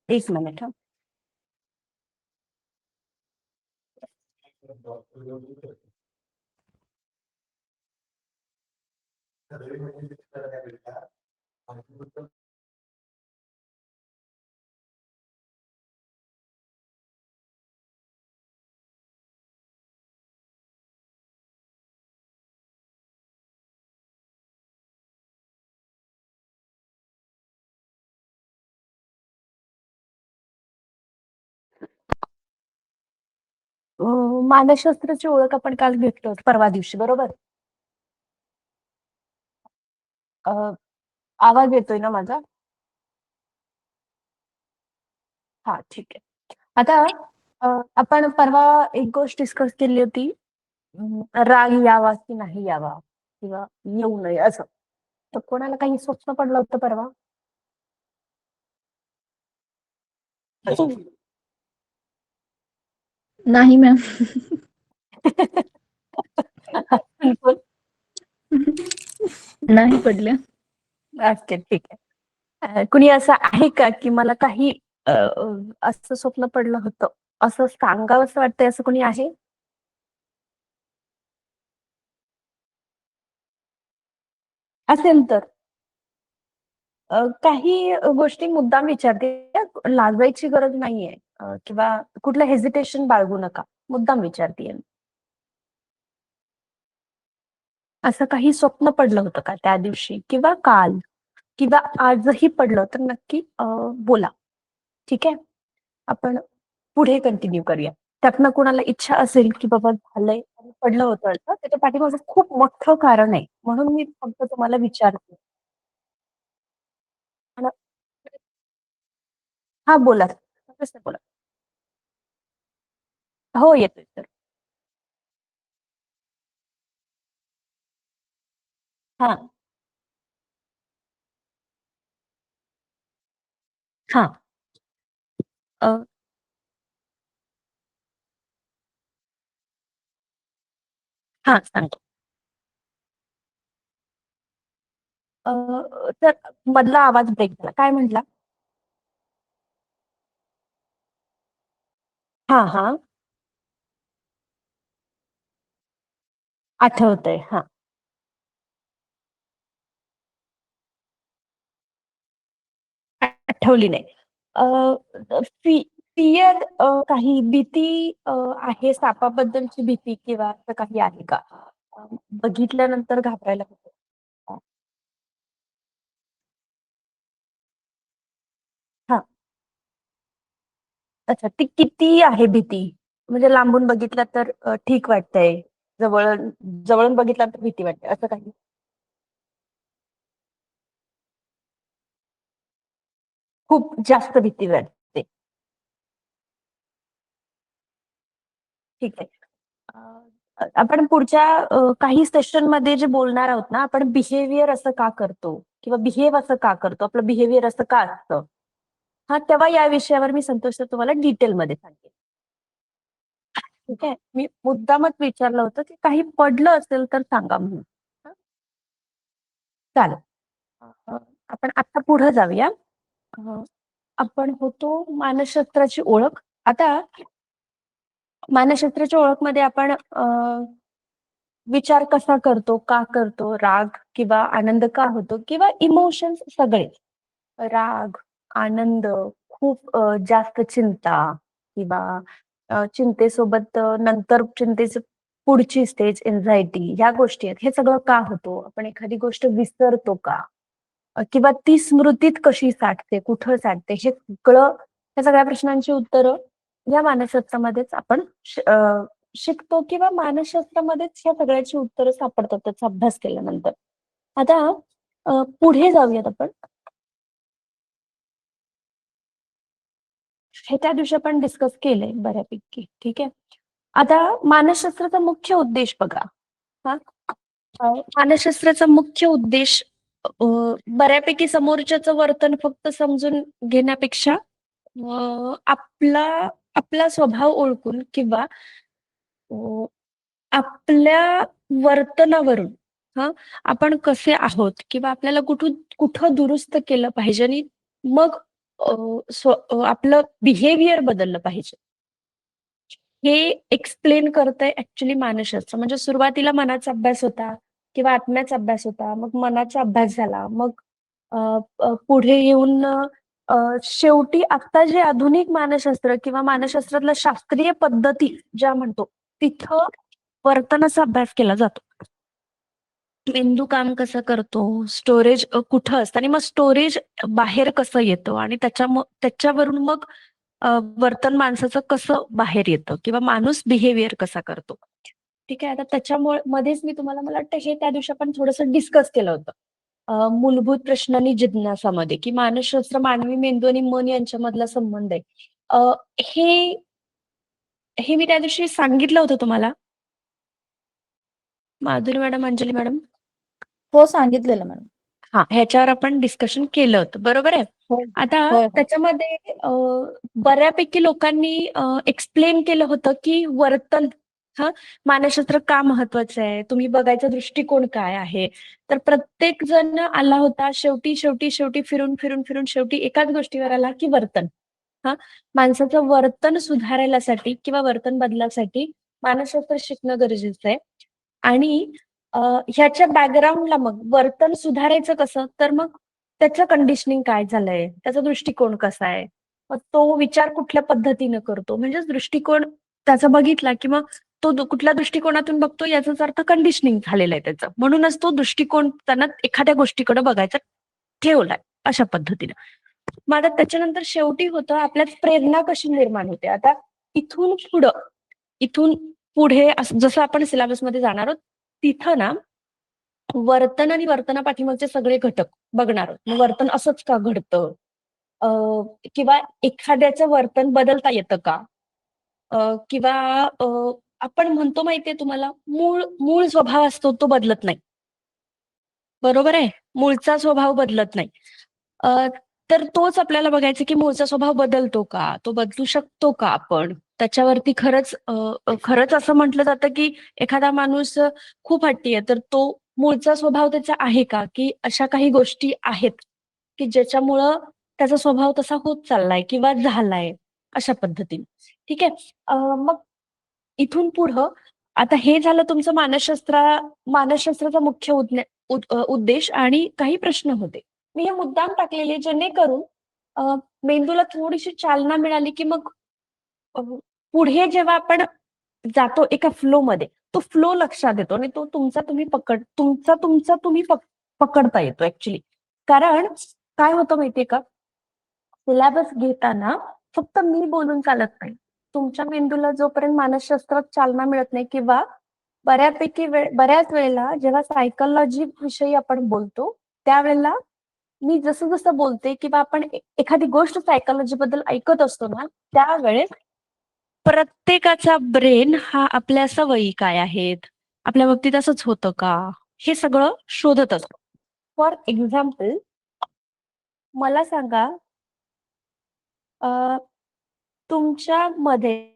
एक मिनिट हा. मानसशास्त्राची ओळख आपण काल घेतलो परवा दिवशी, बरोबर? अ, आवाज येतोय ना माझा? हा, ठीक आहे. आता अ, आपण परवा एक गोष्ट डिस्कस केली होती. राग यावा की नाही यावा किंवा येऊ नये असं. तर कोणाला काही स्वप्न पडलं होतं परवा? नाही मॅम. बिलकुल. नाही पडल्या. ओके, ठीक आहे. कुणी असं आहे का की मला काही असं स्वप्न पडलं होतं असं सांगावं असं वाटतंय, असं कोणी आहे? असेल तर काही गोष्टी मुद्दाम विचारते. लाजायची गरज नाहीये किंवा कुठलं हेजिटेशन बाळगू नका. मुद्दाम विचारतेय. असं काही स्वप्न पडलं होतं का त्या दिवशी किंवा काल किंवा आजही पडलं तर नक्की बोला. ठीक आहे. आपण पुढे कंटिन्यू करूया. त्यातनं कुणाला इच्छा असेल की बाबा झालंय आणि पडलं होतं असं, त्याच्या पाठीमागं खूप मोठं कारण आहे. म्हणून मी फक्त तुम्हाला विचारते. आणि हा, बोला. कसं बोला. हो, येतोय सर. हा. हा. अ, हा, सांगतो. अ, तर मधला आवाज ब्रेक झाला. काय म्हटला? हा. हा. आठवतंय. हा. आठवली नाही. फिअर, काही भीती आहे, सापाबद्दलची भीती किंवा असं काही आहे का? अ, बघितल्यानंतर घाबरायला होतं. हा. अच्छा, ती किती आहे भीती? म्हणजे लांबून बघितलं तर ठीक वाटतंय, जवळ जवळून बघितलं तर भीती वाटते, असं काही? खूप जास्त भीती वाटते. ठीक आहे. आपण पुढच्या काही सेशन मध्ये जे बोलणार आहोत ना, आपण बिहेवियर असं का करतो किंवा बिहेव असं का करतो, आपलं बिहेवियर असं का असतं, हा, तेव्हा या विषयावर मी संतोष सर तुम्हाला डिटेलमध्ये सांगेन. ठीक आहे. मी मुद्दामच विचारलं होतं की काही पडलं असेल तर सांगा म्हणून. हा, चालेल. अ, आपण आता पुढे जाऊया. अ, आपण होतो मानसशास्त्राची ओळख. आता मानसशास्त्राच्या ओळखमध्ये आपण विचार कसा करतो, का करतो, राग किंवा आनंद का होतो किंवा इमोशन्स सगळे, राग, आनंद, खूप जास्त चिंता किंवा चिंतेसोबत नंतर चिंतेची पुढची स्टेज एन्झायटी, ह्या गोष्टी आहेत. हे सगळं का होतो? आपण एखादी गोष्ट विसरतो का? किंवा ती स्मृतीत कशी साठते, कुठं साठते, हे सगळं, या सगळ्या प्रश्नांची उत्तरं या मानसशास्त्रामध्येच आपण शिकतो किंवा मानसशास्त्रामध्येच ह्या सगळ्याची उत्तरं सापडतात त्याचा अभ्यास केल्यानंतर. आता पुढे जाऊयात आपण. हे त्या दिवशी आपण डिस्कस केलंय बऱ्यापैकी. ठीक आहे. आता मानसशास्त्राचा मुख्य उद्देश बघा. हा, मानसशास्त्राचा मुख्य उद्देश बऱ्यापैकी समोरच्याचं वर्तन फक्त समजून घेण्यापेक्षा आपला आपला स्वभाव ओळखून किंवा अ, आपल्या वर्तनावरून, हा, आपण कसे आहोत किंवा आपल्याला कुठं दुरुस्त केलं पाहिजे आणि मग आपलं बिहेवियर बदललं पाहिजे. हे एक्सप्लेन करतंय ऍक्च्युली मानसशास्त्र. म्हणजे सुरुवातीला मनाचा अभ्यास होता किंवा आत्म्याचा अभ्यास होता, मग मनाचा अभ्यास झाला, मग अ, पुढे येऊन शेवटी आता जे आधुनिक मानसशास्त्र किंवा मानसशास्त्रातल्या शास्त्रीय पद्धती ज्या म्हणतो, तिथं वर्तनाचा अभ्यास केला जातो. मेंदू काम कसं करतो, स्टोरेज कुठं असतं आणि मग स्टोरेज बाहेर कसं येतं आणि त्याच्यावरून मग वर्तन माणसाचं कसं बाहेर येतं किंवा माणूस बिहेवियर कसा करतो. ठीक आहे. आता त्याच्यामुळे मध्येच मी तुम्हाला मला वाटतं हे त्या दिवशी आपण थोडंसं डिस्कस केलं होतं. मूलभूत प्रश्न आणि जिज्ञासामध्ये की मानसशास्त्र मानवी मेंदू आणि मन यांच्यामधला संबंध आहे. अ, हे हे मी त्या दिवशी सांगितलं होतं तुम्हाला. Madhuri madam, Anjali madam. हो, सांगितलेलं मॅडम. हा, ह्याच्यावर आपण डिस्कशन केलं होतं, बरोबर आहे. हो. आता होय होय. त्याच्यामध्ये बऱ्यापैकी लोकांनी एक्सप्लेन केलं होतं की वर्तन हा मानसशास्त्र का महत्वाचं आहे, तुम्ही बघायचा दृष्टिकोन काय आहे. तर प्रत्येक जण आला होता शेवटी शेवटी शेवटी फिरून फिरून फिरून शेवटी एकाच गोष्टीवर आला की वर्तन. हा, माणसाचं वर्तन सुधारायलासाठी किंवा वर्तन बदलासाठी मानसशास्त्र शिकणं गरजेचं आहे. आणि ह्याच्या बॅकग्राऊंडला मग वर्तन सुधारायचं कसं, तर मग त्याचं कंडिशनिंग काय झालंय, त्याचा दृष्टिकोन कसा आहे, मग तो विचार कुठल्या पद्धतीनं करतो, म्हणजेच दृष्टिकोन त्याचा बघितला की मग तो कुठल्या दृष्टिकोनातून बघतो याचाच अर्थ कंडिशनिंग झालेलं आहे त्याचं. म्हणूनच तो दृष्टिकोन त्यांना एखाद्या गोष्टीकडे बघायचा ठेवलाय अशा पद्धतीनं. मग आता त्याच्यानंतर शेवटी होतं आपल्यात प्रेरणा कशी निर्माण होते. आता इथून पुढं इथून पुढे जसं आपण सिलेबसमध्ये जाणार आहोत तिथं ना वर्तन आणि वर्तनापाठीमागचे सगळे घटक बघणार आहोत. मग वर्तन असंच का घडतं, किंवा एखाद्याचं वर्तन बदलता येतं का, किंवा अ, आपण म्हणतो माहितीये तुम्हाला, मूळ मूळ स्वभाव असतो तो बदलत नाही, बरोबर आहे. मूळचा स्वभाव बदलत नाही. अ, तर तोच आपल्याला बघायचा की मूळचा स्वभाव बदलतो का, तो बदलू शकतो का आपण. त्याच्यावरती खरंच असं म्हटलं जातं की एखादा माणूस खूप हट्टी आहे, तर तो मूळचा स्वभाव त्याचा आहे का, की अशा काही गोष्टी आहेत की ज्याच्यामुळं त्याचा स्वभाव तसा होत चाललाय किंवा झालाय, अशा पद्धतीने. ठीक आहे. मग इथून पुढं आता हे झालं तुमचं मानसशास्त्राचा मुख्य उद्देश आणि काही प्रश्न होते. मी हे मुद्दाम टाकलेले जेणेकरून मेंदूला थोडीशी चालना मिळाली की मग अ, पुढे जेव्हा आपण जातो एका फ्लो मध्ये, तो फ्लो लक्षात येतो आणि तो तुमचा तुम्ही पकडता येतो ऍक्च्युली. कारण काय होतं माहितीये का, सिलेबस घेताना फक्त मी बोलून चालत नाही. तुमच्या मेंदूला जोपर्यंत मानसशास्त्रात चालना मिळत नाही किंवा बऱ्याच वेळेला जेव्हा सायकोलॉजी विषयी आपण बोलतो त्यावेळेला मी जसं जसं बोलते किंवा आपण एखादी गोष्ट सायकोलॉजी बद्दल ऐकत असतो ना, त्यावेळेस प्रत्येकाचा ब्रेन हा आपल्या सवयी काय आहेत, आपल्या बाबतीत असंच होतं का, हे सगळं शोधत असतो. फॉर एक्झाम्पल मला सांगा, अ, तुमच्या मध्ये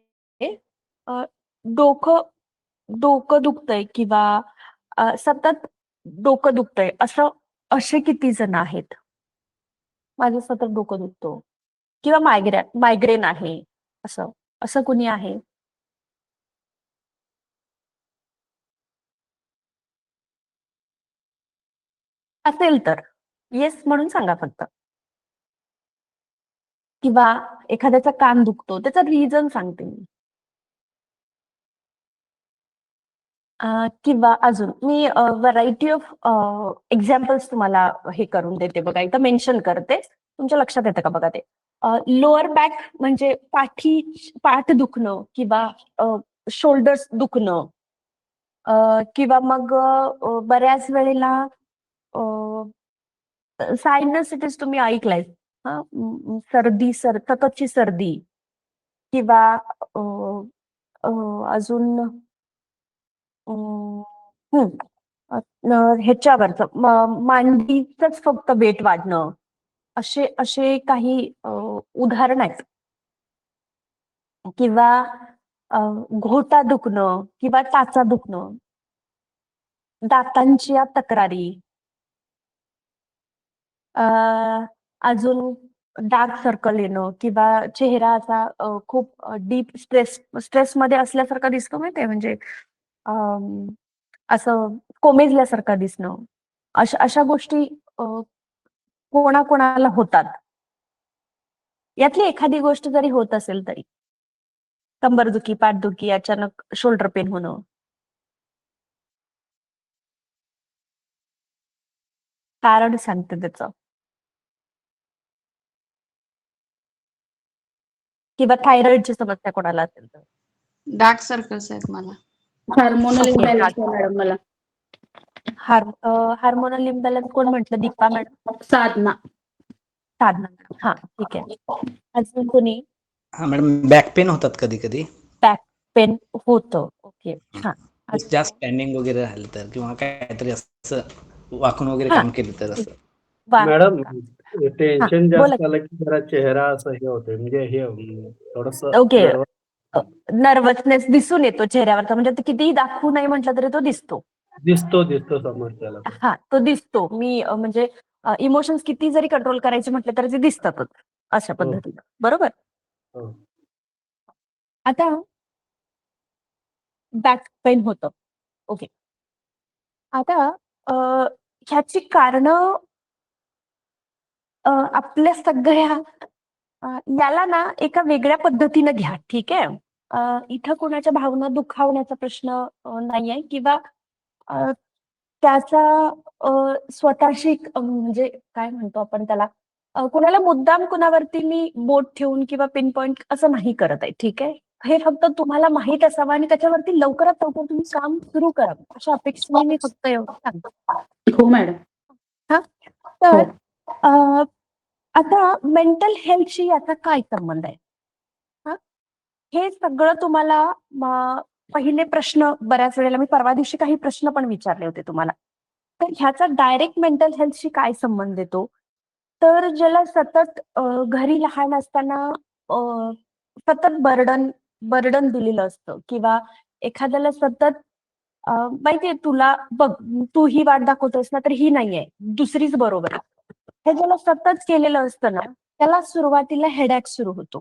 अ, डोकं डोकं दुखतंय किंवा सतत डोकं दुखतंय असं असे किती जण आहेत. माझं सतत डोकं दुखतो किंवा मायग्रेन आहे, असं असं कुणी आहे. असेल तर येस म्हणून सांगा फक्त. किंवा एखाद्याचा कान दुखतो त्याचा रिझन सांगते मी. किंवा अजून मी व्हरायटी ऑफ एक्झाम्पल्स तुम्हाला हे करून देते बघा, इथं मेन्शन करते, तुमच्या लक्षात येतं का बघा ते. लोअर बॅक म्हणजे पाठ दुखणं किंवा शोल्डर्स दुखणं, किंवा मग बऱ्याच वेळेला सायनसिटिस तुम्ही ऐकलाय. हा, सततची सर्दी किंवा अ, अ, अजून हं. ह्याच्यावरच मांडीचंच फक्त वेट वाढणं, असे असे काही उदाहरण आहेत. किंवा घोटा दुखणं किंवा टाचा दुखणं, दातांच्या तक्रारी, अजून डार्क सर्कल येणं किंवा चेहरा असा खूप डीप स्ट्रेसमध्ये असल्यासारखा दिसतो माहितीये, म्हणजे अं, असं कोमेजल्यासारखा दिसणं. अशा अशा गोष्टी अ, कोणाकोणाला होतात. यातली एखादी गोष्ट जरी होत असेल तरी. कंबरदुखी, पाठदुखी, अचानक शोल्डर पेन होणं. कारण सांगते त्याचं. किंवा थायरॉइडची समस्या कोणाला असेल तर. डार्क सर्कल्स आहेत मला. Hormonal okay. इम्बॅलन्स आहे मॅडम मला. हार्मोनल इम्बॅलन्स कोण म्हटलं? दीपा मॅडम? साधना. साधना मॅडम. हा, ठीक आहे. अजून कोणी? हा मॅडम, बॅक पेन होतात कधी कधी. बॅक पेन होतं. ओके. हा. जास्त स्टँडिंग वगैरे राहिलं तर, किंवा काहीतरी असं वाकून वगैरे हा. काम केलं तर असं. मॅडम, हा, टेन्शन बोला. जास्त आलं की जरा चेहरा असं हे होतोय, म्हणजे हे थोडस ओके. नर्वसनेस दिसून येतो चेहऱ्यावरचा, म्हणजे ते कितीही दाखवू नाही म्हटलं तरी तो दिसतो. दिसतो समोरच्याला. हा, तो दिसतो. मी म्हणजे इमोशन्स किती जरी कंट्रोल करायचे म्हटले तरी ते दिसतातच अशा हो. पद्धतीनं. बरोबर? हो. आता बॅक पेन होतं. ओके. आता ह्याची कारणं आपल्या सगळ्या याला ना एका वेगळ्या पद्धतीनं घ्या, ठीक आहे? इथं कोणाच्या भावना दुखावण्याचा प्रश्न नाहीये किंवा अ, त्याचा स्वतःशी म्हणजे काय म्हणतो आपण त्याला, कुणाला मुद्दाम कुणावरती मी बोट ठेवून किंवा पिन पॉइंट असं नाही करत आहे, ठीक आहे? हे फक्त तुम्हाला माहीत असावं आणि त्याच्यावरती लवकरात लवकर तुम्ही काम सुरू करावं, अशा अपेक्षेने मी फक्त एवढं सांगते. हो मॅडम. हां, तर आता मेंटल हेल्थशी याचा काय संबंध आहे? हां, हे सगळं तुम्हाला पहिले प्रश्न बऱ्याच वेळेला मी परवा दिवशी काही प्रश्न पण विचारले होते तुम्हाला. तर ह्याचा डायरेक्ट मेंटल हेल्थशी काय संबंध येतो? तर ज्याला सतत घरी लहान असताना अ, सतत बर्डन दिलेलं असतं किंवा एखाद्याला सतत माहितीये तुला बघ, तू ही वाट दाखवतोयस ना, तर ही नाहीये, दुसरीच बरोबर आहे. हे ज्याला सतत केलेलं असतं ना, त्याला सुरुवातीला हेडॅक सुरू होतो.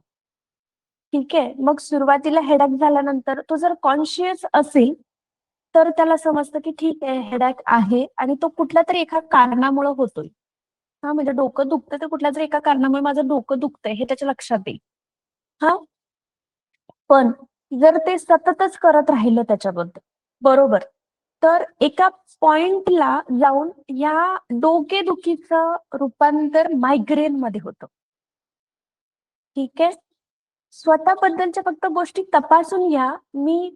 ठीक आहे. मग सुरुवातीला हेडॅक झाल्यानंतर तो जर कॉन्शियस असेल, तर त्याला समजतं की ठीक आहे, हेडॅक आहे आणि तो कुठल्यातरी एका कारणामुळे होतोय. हां, म्हणजे डोकं दुखतंय तर कुठल्यातरी एका कारणामुळे माझं डोकं दुखतंय हे त्याच्या लक्षात येईल. हां, पण जर ते सततच करत राहिलं त्याच्याबद्दल, बरोबर, तर एका पॉइंटला जाऊन या डोकेदुखीचं रूपांतर मायग्रेनमध्ये होतं. ठीक आहे. स्वतःबद्दलच्या फक्त गोष्टी तपासून घ्या.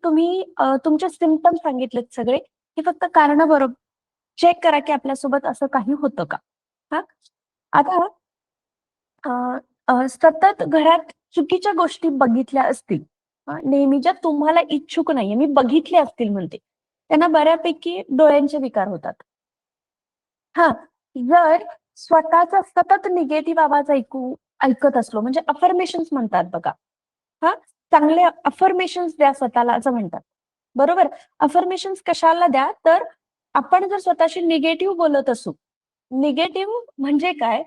तुम्ही तुमचे सिम्प्टम्स सांगितलेत सगळे. हे फक्त कारणं बरोबर चेक करा की आपल्यासोबत असं काही होतं का? हां. आता अ, सतत घरात चुकीच्या गोष्टी बघितल्या असतील, नेहमी ज्या तुम्हाला इच्छुक नाहीये, मी बघितल्या असतील म्हणते. त्यांना बऱ्यापैकी डोळ्यांचे विकार होतात. हां, जर स्वतःचा सतत निगेटिव्ह आवाज ऐकत असलो, म्हणजे अफर्मेशन्स म्हणतात बघा. हां, चांगले अफर्मेशन्स द्या स्वतःला असं म्हणतात. बरोबर? अफर्मेशन्स कशाला द्या? तर आपण जर स्वतःशी निगेटिव्ह बोलत असू, निगेटिव्ह म्हणजे काय?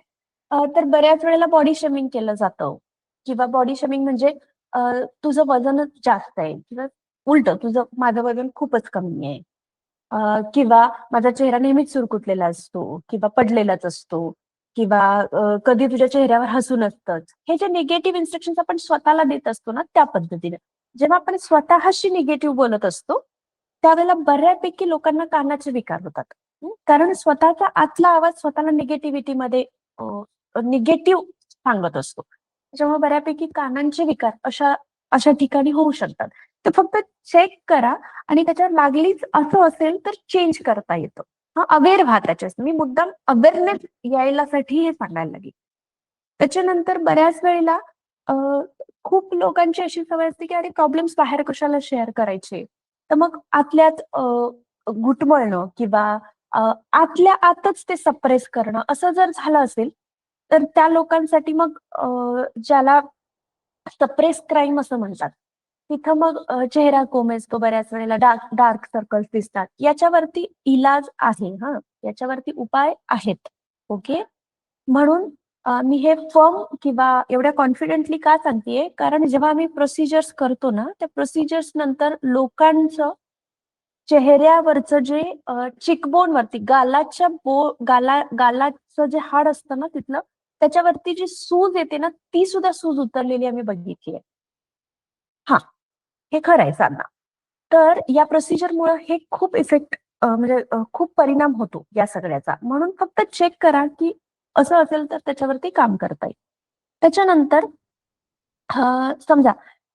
तर बऱ्याच वेळेला बॉडी शेमिंग केलं जातं किंवा बॉडी शेमिंग म्हणजे अ, तुझं वजनच जास्त आहे किंवा उलटं माझं वजन खूपच कमी आहे. किंवा माझा चेहरा नेहमीच सुरकुतलेला असतो किंवा पडलेलाच असतो किंवा कधी तुझ्या चेहऱ्यावर हसू नसतंच. हे जे निगेटिव्ह इन्स्ट्रक्शन्स आपण स्वतःला देत असतो ना, त्या पद्धतीने. जेव्हा आपण स्वतःशी निगेटिव्ह बोलत असतो, त्यावेळेला बऱ्यापैकी लोकांना कानाचे विकार होतात. कारण स्वतःचा आतला आवाज स्वतःला निगेटिव्हिटीमध्ये निगेटिव्ह सांगत असतो. त्याच्यामुळे बऱ्यापैकी कानांचे विकार अशा अशा ठिकाणी होऊ शकतात. तर फक्त चेक करा आणि त्याच्यावर लागलीच असं असेल तर चेंज करता येतं. हां, अवेअर व्हा त्याच्यात. मी मुद्दाम अवेअरनेस यायलासाठी हे सांगायला लागले. त्याच्यानंतर बऱ्याच वेळेला अ, खूप लोकांची अशी सवय असते, की अरे प्रॉब्लेम्स बाहेर कशाला शेअर करायचे. तर मग आतल्यात घुटमळणं किंवा आतल्या आतच ते सप्रेस करणं असं जर झालं असेल, तर त्या लोकांसाठी मग ज्याला सप्रेस क्राईम असं म्हणतात. तिथं मग चेहरा कोमेजतो बऱ्याच वेळेला डार्क डार्क सर्कल्स दिसतात. याच्यावरती इलाज आहे हां. याच्यावरती उपाय आहेत. ओके. म्हणून मी हे फर्म किंवा एवढ्या कॉन्फिडेंटली का सांगतेय, कारण जेव्हा आम्ही प्रोसिजर्स करतो ना, त्या प्रोसिजर्स नंतर लोकांचं चेहऱ्यावरचं जे चिकबोन वरती गालाचं जे हाड असतं ना तिथलं, त्याच्यावरती जी सूज येते ना, ती सुद्धा सूज उतरलेली आम्ही बघितली आहे. हा, हे खरं आहे सांगा. तर या प्रोसिजरमुळे हे खूप इफेक्ट म्हणजे खूप परिणाम होतो या सगळ्याचा. म्हणून फक्त चेक करा की असं असेल तर त्याच्यावरती काम करता येईल. त्याच्यानंतर समजा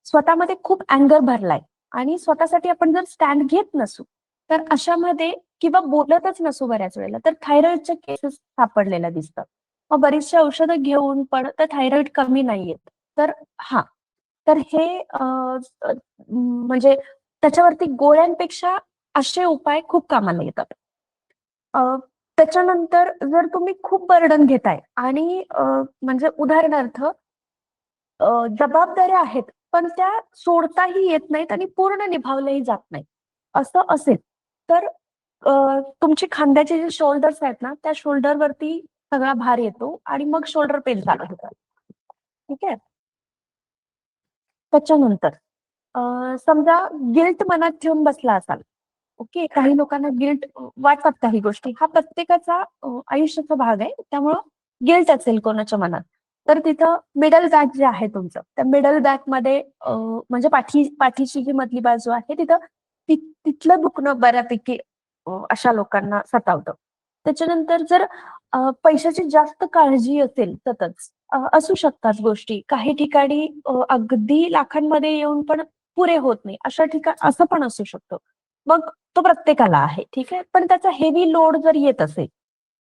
स्वतःमध्ये खूप अँगर भरलाय आणि स्वतःसाठी आपण जर स्टँड घेत नसू, तर अशामध्ये किंवा बोलतच नसू बऱ्याच वेळेला, तर थायरॉइडच्या केसेस सापडलेल्या दिसतात. मग बरीचशी औषधं घेऊन पण तर थायरॉइड कमी नाही येत. तर हा, तर हे म्हणजे त्याच्यावरती गोळ्यांपेक्षा असे उपाय खूप कामाला येतात. अ, त्याच्यानंतर जर तुम्ही खूप बर्डन घेताय आणि म्हणजे उदाहरणार्थ जबाबदाऱ्या आहेत, पण त्या सोडताही येत नाहीत आणि पूर्ण निभावल्याही जात नाही, असं असेल तर तुमची खांद्याचे जे शोल्डर्स आहेत ना, त्या शोल्डरवरती सगळा भार येतो आणि मग शोल्डर पेन चालू होतात. ठीक आहे. त्याच्यानंतर समजा गिल्ट मनात ठेवून बसला असाल, ओके, काही लोकांना गिल्ट वाटतात काही गोष्टी, हा प्रत्येकाचा आयुष्याचा भाग आहे, त्यामुळं गिल्ट असेल कोणाच्या मनात, तर तिथं मिडल बॅक जे आहे तुमचं, त्या मिडल बॅक मध्ये म्हणजे पाठीची जी मधली बाजू आहे तिथं तिथलं दुखणं बऱ्यापैकी अशा लोकांना सतावतं. त्याच्यानंतर जर पैशाची जास्त काळजी असेल सतत, असू शकतात गोष्टी काही ठिकाणी अगदी लाखांमध्ये येऊन पण पुरे होत नाही, अशा ठिकाणी असं पण असू शकतं. मग तो प्रत्येकाला आहे, ठीक आहे. पण त्याचा हेवी लोड जर येत असेल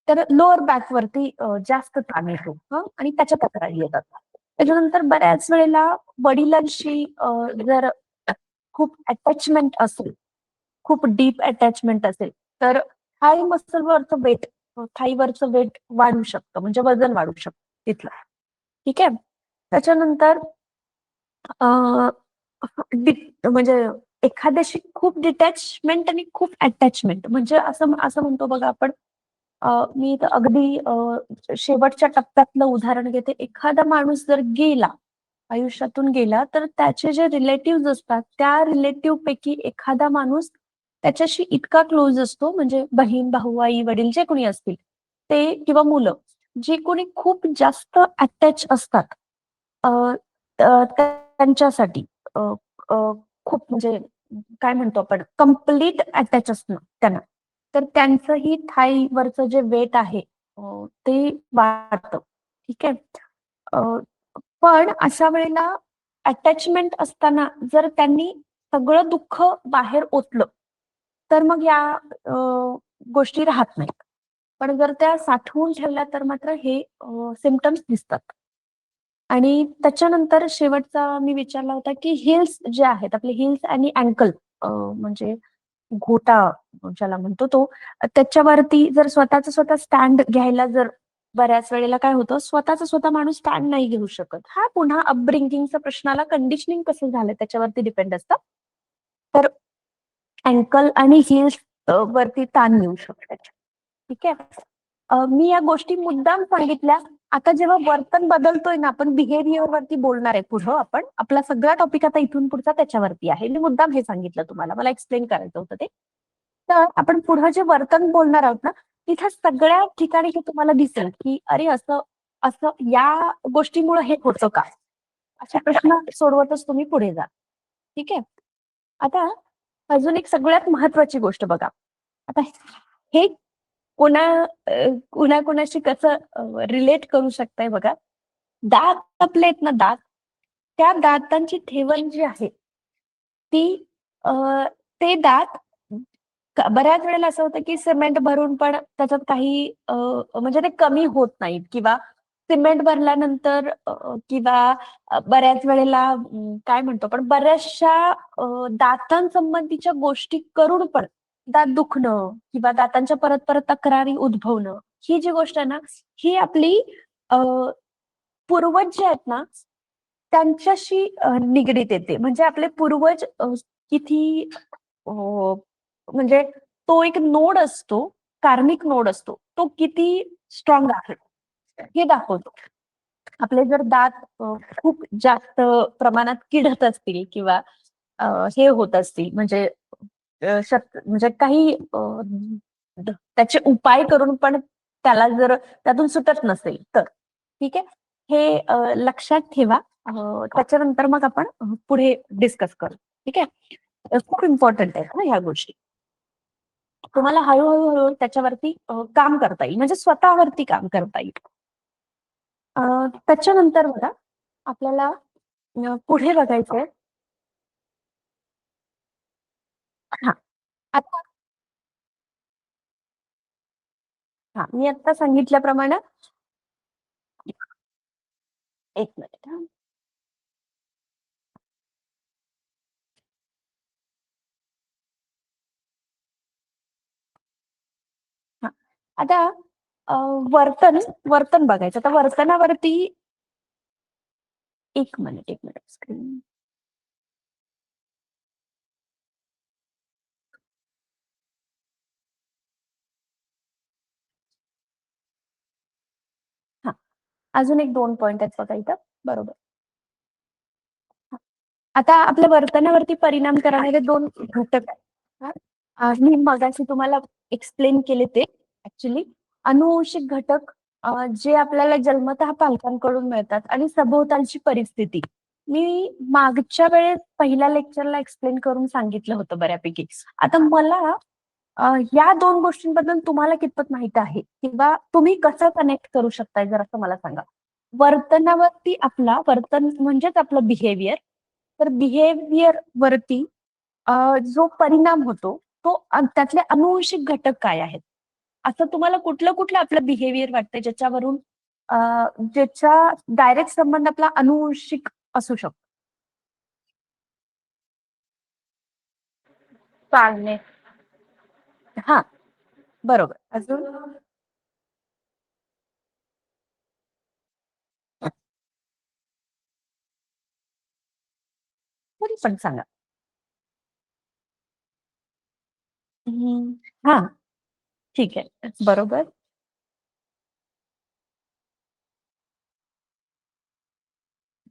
तर लोअर बॅक वरती जास्त ताण येतो आणि त्याच्या तक्रारी येतात. त्याच्यानंतर बऱ्याच वेळेला वडिलांशी जर खूप अटॅचमेंट असेल, खूप डीप अटॅचमेंट असेल, तर थाई मसलवरचं वेट, थाईवरचं वेट वाढू शकतं, म्हणजे वजन वाढू शकतं तिथलं. ठीक आहे. त्याच्यानंतर म्हणजे एखाद्याशी खूप डिटॅचमेंट आणि खूप अटॅचमेंट, म्हणजे असं असं म्हणतो बघा आपण, मी तर अगदी शेवटच्या टप्प्यातलं उदाहरण घेते. एखादा माणूस जर गेला, आयुष्यातून गेला, तर त्याचे जे रिलेटिव्ह असतात, त्या रिलेटिव्ह पैकी एखादा माणूस त्याच्याशी इतका क्लोज असतो, म्हणजे बहीण, भाऊ, आई, वडील जे कोणी असतील ते किंवा मुलं, जे कोणी खूप जास्त अटॅच असतात अ, त्यांच्यासाठी अ, अ, खूप म्हणजे काय म्हणतो आपण, कम्प्लीट अटॅच असणं त्यांना, तर त्यांचंही थाईवरचं जे वेट आहे ते वाढतं. ठीक आहे. अ, पण अशा वेळेला अटॅचमेंट असताना जर त्यांनी सगळं दुःख बाहेर ओतलं, तर मग या गोष्टी राहत नाहीत. पण जर त्या साठवून ठेवल्या तर मात्र हे सिम्पटम्स दिसतात. आणि त्याच्यानंतर शेवटचा मी विचारला होता, की हिल्स जे आहेत, आपले हिल्स आणि अँकल म्हणजे घोटा ज्याला म्हणतो तो, त्याच्यावरती जर स्वतःचा स्वतः स्टँड घ्यायला जर बऱ्याच वेळेला काय होतं, स्वतःचा स्वतः माणूस स्टँड नाही घेऊ शकत. हा पुन्हा अपब्रिंगिंगचा प्रश्नाला कंडिशनिंग कसं झालं त्याच्यावरती डिपेंड असतं. तर अँकल आणि हिल्स वरती ताण येऊ शकतात. ठीक आहे. मी या गोष्टी मुद्दाम सांगितल्या. आता जेव्हा वर्तन बदलतोय ना, आपण बिहेवियर वरती बोलणार आहे पुढं, आपण आपला सगळा टॉपिक आता इथून पुढचा त्याच्यावरती आहे. मी मुद्दाम हे सांगितलं तुम्हाला, मला एक्सप्लेन करायचं होतं ते. तर आपण पुढं जे वर्तन बोलणार आहोत ना, तिथे सगळ्या ठिकाणी हे तुम्हाला दिसेल, की अरे असं असं या गोष्टीमुळे हे होतं का? असे प्रश्न सोडवतच तुम्ही पुढे जा. ठीक आहे. आता अजून एक सगळ्यात महत्वाची गोष्ट बघा. आता हे कोणा कोणाकोणाशी कसं रिलेट करू शकताय बघा. दात आपले आहेत ना दात, त्या दातांची ठेवण जी आहे ती अ, ते दात बऱ्याच वेळेला असं होतं की सिमेंट भरून पण त्याच्यात काही म्हणजे ते कमी होत नाहीत, किंवा सिमेंट भरल्यानंतर किंवा बऱ्याच वेळेला काय म्हणतो आपण, बऱ्याचशा दातांसंबंधीच्या गोष्टी करून पण दात दुखणं किंवा दातांच्या परत परत तक्रारी उद्भवणं, ही जी गोष्ट आहे ना, ही आपली अ, पूर्वज जे आहेत ना त्यांच्याशी निगडीत येते. म्हणजे आपले पूर्वज किती अ, म्हणजे तो एक नोड असतो, कार्मिक नोड असतो, तो किती स्ट्रॉंग आहे हे दाखवतो. आपले जर दात खूप जास्त प्रमाणात किडत असतील किंवा हे होत असतील म्हणजे म्हणजे काही त्याचे उपाय करून पण त्याला जर त्यातून सुटत नसेल तर ठीक आहे, हे लक्षात ठेवा. त्याच्यानंतर मग आपण पुढे डिस्कस करू. ठीक आहे, खूप इम्पॉर्टंट आहेत ह्या गोष्टी. तुम्हाला हळूहळू त्याच्यावरती काम करता येईल, म्हणजे स्वतःवरती काम करता येईल. त्याच्यानंतर बघा आपल्याला पुढे बघायचंय. हा आता मी आता सांगितल्याप्रमाणे एक मिनिट आता वर्तन वर्तन बघायचं. आता वर्तनावरती एक मिनिट स्क्रीन अजून एक 2 पॉइंट आहेत बघा इथं. बरोबर. आता आपल्या वर्तनावरती परिणाम करणारे 2 घटक आहेत. मी मगाशी तुम्हाला एक्सप्लेन केले ते ऍक्च्युली अनुवंशिक घटक जे आपल्याला जन्मतः पालकांकडून मिळतात आणि सभोवतालची परिस्थिती. मी मागच्या वेळेस पहिल्या लेक्चरला एक्सप्लेन करून सांगितलं होतं बऱ्यापैकी. आता मला या 2 गोष्टींबद्दल तुम्हाला कितपत माहित आहे किंवा तुम्ही कसं कनेक्ट करू शकताय जर असं मला सांगा. वर्तनावरती वर्तन म्हणजेच आपलं बिहेवियर. तर बिहेवियर वरती जो परिणाम होतो तो त्यातले अनुवंशिक घटक काय आहेत? असं तुम्हाला कुठलं आपलं बिहेवियर वाटतंय ज्याच्यावरून ज्याचा डायरेक्ट संबंध आपला अनुवंशिक असू शकतो? चालणे. हा, बरोबर. अजून कोणी पण सांगा. हा, ठीक आहे. बरोबर.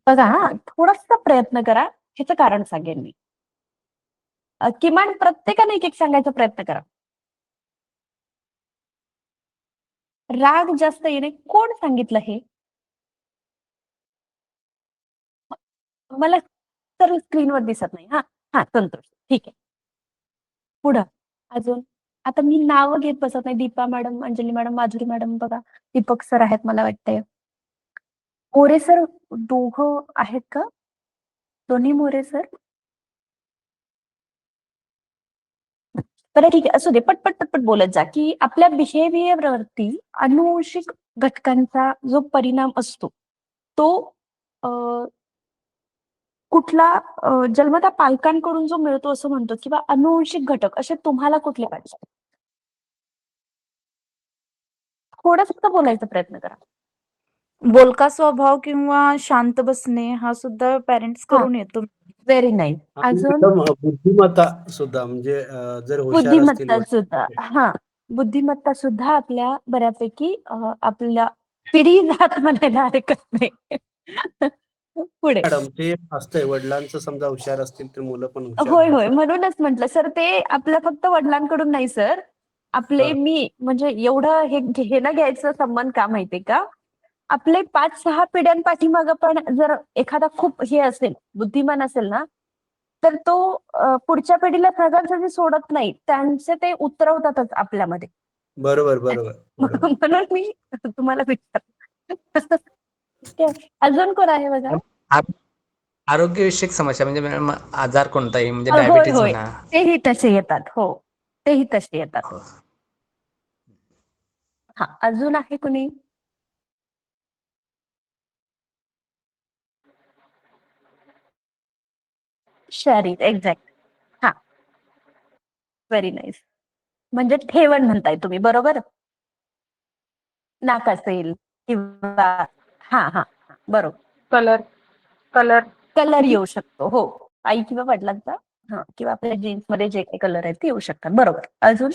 बघा थोडासा प्रयत्न करा. ह्याचं कारण सांगेन मी. किमान प्रत्येकाने एक सांगायचा प्रयत्न करा. राग जास्त येणे कोण सांगितलं हे? मला तर स्क्रीनवर दिसत नाही. संतोष. ठीक आहे. पुढं अजून आता मी नाव घेत बसत नाही. Deepa madam, Anjali madam, Madhuri madam बघा, दीपक सर आहेत मला वाटतंय. मोरे सर दोघं आहेत का? दोन्ही मोरे सर? बरं ठीक आहे, असू दे. पटपट बोलत जा की आपल्या बिहेवियरवरती अनुवंशिक घटकांचा जो परिणाम असतो तो कुठला जन्मतः पालकांकडून जो मिळतो असं म्हणतो किंवा अनुवंशिक घटक असे तुम्हाला कुठले पाहिजे? थोडं फक्त बोलायचा प्रयत्न करा. बोलका स्वभाव किंवा शांत बसणे हा सुद्धा पेरेंट्स कडून येतो. Very nice. अजून एकदम बुद्धिमत्ता सुद्धा म्हणजे जर हुशार असतील बुद्धिमत्ता सुद्धा बुद्धिमत्ता सुद्धा आपल्या बऱ्यापैकी आपल्या पिढी जात म्हणायला हरकत नाही. पुढे मॅडम ते असतंय वडिलांचं समजा हुशार असतील तर मुलं पण हुशार होय होतात. म्हणूनच म्हटलं सर ते आपल्या फक्त वडिलांकडून नाही सर. आपले मी म्हणजे एवढं हे ना घ्यायचं संबंध का माहितीये का? आपले 5-6 पिढ्यांपाठीमागं पण जर एखादा खूप हे असेल, बुद्धिमान असेल ना, तर तो पुढच्या पिढीला सहजासहजी सोडत नाही. त्यांचे ते उतरवतातच आपल्यामध्ये. बरोबर. म्हणून मी तुम्हाला विचारलं. अजून कोण आहे बघा? आरोग्यविषयक समस्या म्हणजे मॅडम आजार कोणताही म्हणजे होय डायबिटीज होय, म्हणा. तेही तसे येतात. हो, तेही तसे येतात. हो. अजून आहे कुणी? शरीर एक्झॅक्ट. Very nice. म्हणजे ठेवण म्हणताय तुम्ही, बरोबर? नाक असेल किंवा बरोबर. कलर कलर येऊ शकतो. हो, आई किंवा वडिलांचा किंवा आपल्या जीन्स मध्ये जे काही कलर आहेत ते येऊ शकतात. बरोबर. अजून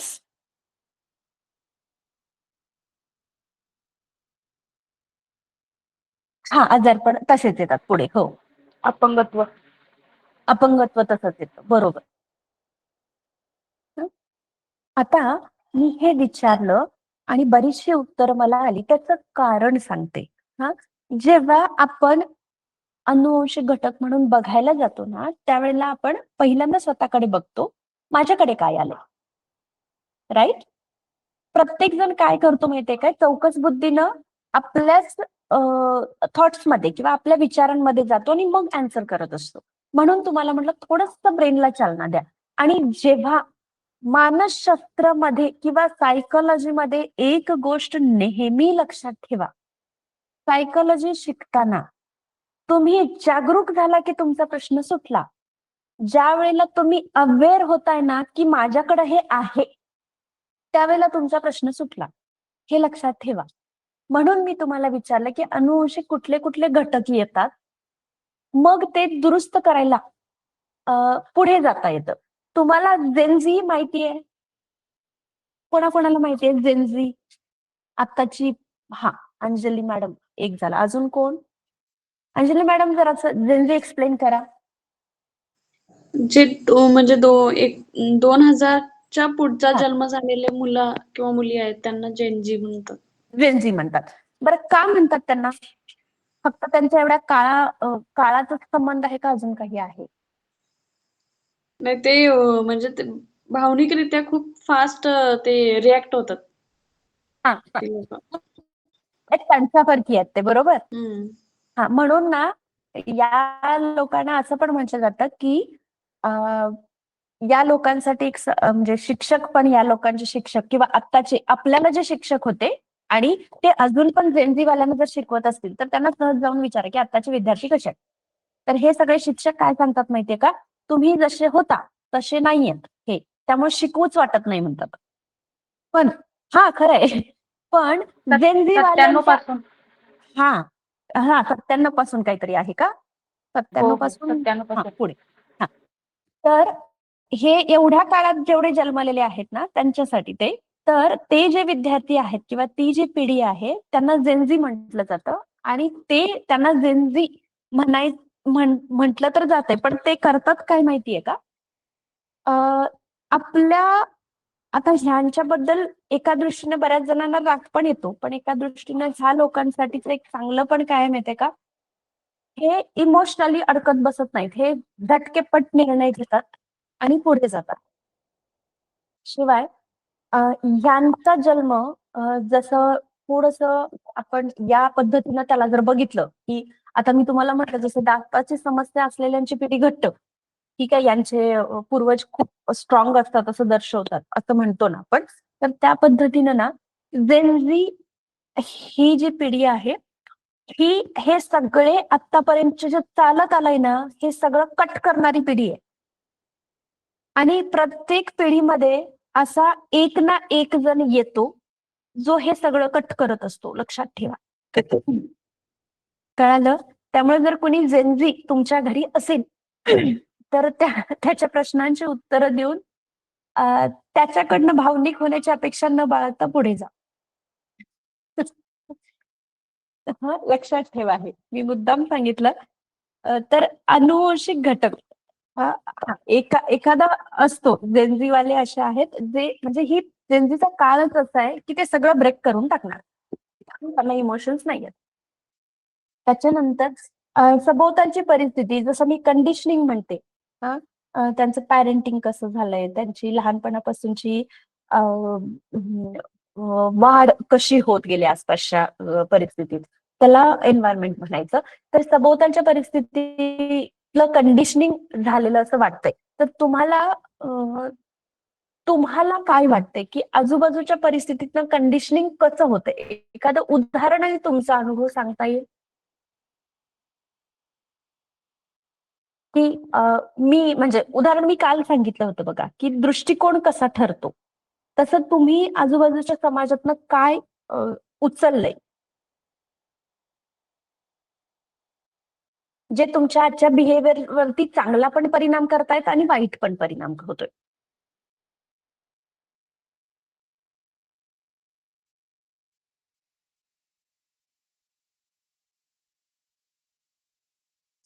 आजारपण तसेच येतात पुढे. हो, अपंगत्व. अपंगत्व तसंच येतं. बरोबर. हं. आता मी हे विचारलं आणि बरीचशी उत्तरं मला आली. त्याचं कारण सांगते. हां. जेव्हा आपण अनुवंशिक घटक म्हणून बघायला जातो ना, त्यावेळेला आपण पहिल्यांदा स्वतःकडे बघतो. माझ्याकडे काय आलंय? राइट? प्रत्येक जण काय करतो माहितीये काय? चौकस बुद्धीनं आपल्याच थॉट्समध्ये किंवा आपल्या विचारांमध्ये जातो आणि मग अँसर करत असतो. म्हणून तुम्हाला म्हटलं थोडंसं ब्रेनला चालना द्या. आणि जेव्हा मानसशास्त्रामध्ये किंवा सायकॉलॉजीमध्ये एक गोष्ट नेहमी लक्षात ठेवा. सायकॉलॉजी शिकताना तुम्ही जागरूक झाला की तुमचा प्रश्न सुटला. ज्यावेळेला तुम्ही अवेअर होताय ना, की माझ्याकडे हे आहे, त्यावेळेला तुमचा प्रश्न सुटला. हे लक्षात ठेवा. म्हणून मी तुम्हाला विचारलं, की अनुवंशिक कुठले कुठले घटक येतात? मग ते दुरुस्त करायला पुढे जाता येतं. तुम्हाला जेन-झी माहिती आहे? कोणाकोणाला माहिती आहे जेन-झी? आत्ताची अंजली मॅडम एक झाला. अजून कोण? अंजली मॅडम जरासं जेन-झी एक्सप्लेन करा. जे म्हणजे 2000च्या पुढचा हां. जन्म झालेले मुलं किंवा मुली आहेत त्यांना जेनजी म्हणतात. जेन-झी म्हणतात. बरं का म्हणतात त्यांना? फक्त त्यांच्या एवढ्या काळाचाच संबंध आहे का अजून काही आहे? नाही ते म्हणजे ते भावनिकरित्या खूप फास्ट ते रिॲक्ट होतात हां, ती लोकं. त्यांच्यासारखी आहेत ते, बरोबर? हं. म्हणून ना या लोकांना असं पण म्हटलं जातं, की अ, या लोकांसाठी म्हणजे शिक्षक पण या लोकांचे शिक्षक किंवा आत्ताचे आपल्याला जे शिक्षक होते आणि ते अजून पण जेन-झी वाल्यांना जर शिकवत असतील, तर त्यांना सहज जाऊन विचारा, की आत्ताचे विद्यार्थी कसे आहेत? तर हे सगळे शिक्षक काय सांगतात माहितीये का? तुम्ही जसे होता तसे नाहीयेत हे. त्यामुळे शिकवूच वाटत नाही म्हणतात. पण खरंय. पण जेन-झी 97 वाल्यांच्या पासून. हां. 97 पासून काहीतरी आहे का? 97 हो, पासून 97 पासून. पुढे. हां. तर हे एवढ्या काळात जेवढे जन्मलेले आहेत ना, त्यांच्यासाठी ते. तर ते जे विद्यार्थी आहेत किंवा ती जी पिढी आहे, त्यांना जेन-झी म्हटलं जातं आणि ते त्यांना जेन-झी म्हटलं तर जातंय. पण ते करतात काय माहितीये का? अ, आपल्या आता ह्यांच्याबद्दल एका दृष्टीने बऱ्याच जणांना राग पण येतो. पण एका दृष्टीने ह्या लोकांसाठीच एक चांगलं पण काय आहे माहितीये का? हे इमोशनली अडकत बसत नाहीत. हे झटकेपट निर्णय घेतात आणि पुढे जातात. शिवाय यांचा जन्म जसं थोडंसं आपण या पद्धतीनं त्याला जर बघितलं, की आता मी तुम्हाला म्हटलं जसं दाताची समस्या असलेल्यांची पिढी घट्ट. ठीक आहे, यांचे पूर्वज खूप स्ट्रॉंग असतात असं दर्शवतात, असं म्हणतो ना आपण. तर त्या पद्धतीनं ना जेन-झी ही जी पिढी आहे, हे सगळे आत्तापर्यंत जे चालत आलंय ना, हे सगळं कट करणारी पिढी आहे. आणि प्रत्येक पिढीमध्ये असा एक ना एक जण येतो, जो हे सगळं कट करत असतो. लक्षात ठेवा. कळालं? त्यामुळे जर कोणी जेन-झी तुमच्या घरी असेल, तर त्याच्या प्रश्नांची उत्तरं देऊन त्याच्याकडनं भावनिक होण्याची अपेक्षा न बाळगता पुढे जा. लक्षात ठेवा हे. मी मुद्दाम सांगितलं. तर अनुवंशिक घटक हां, एखादा असतो जेन वाले असे आहेत, जे म्हणजे ही जेन काळच असा आहे, की ते सगळं ब्रेक करून टाकणार. त्यांना इमोशन्स नाहीयेत. त्याच्यानंतर सभोवतालची परिस्थिती जसं मी कंडिशनिंग म्हणते. हां, त्यांचं पॅरेंटिंग कसं झालंय, त्यांची लहानपणापासूनची अ, वाढ कशी होत गेली आसपासच्या परिस्थितीत. त्याला एन्व्हायरमेंट म्हणायचं. तर सभोवतालच्या परिस्थितीतलं कंडिशनिंग झालेलं असं वाटतंय. तर तुम्हाला काय वाटतंय, की आजूबाजूच्या परिस्थितीतलं कंडिशनिंग कसं होतंय? एखादं उदाहरणही तुमचा अनुभव सांगता येईल? की मी म्हणजे उदाहरण मी काल सांगितलं होतं बघा, की दृष्टिकोन कसा ठरतो. तसं तुम्ही आजूबाजूच्या समाजातनं काय उचललंय? जे तुमच्या आजच्या बिहेवियर वरती चांगला पण परिणाम करतायत आणि वाईट पण परिणाम होतोय.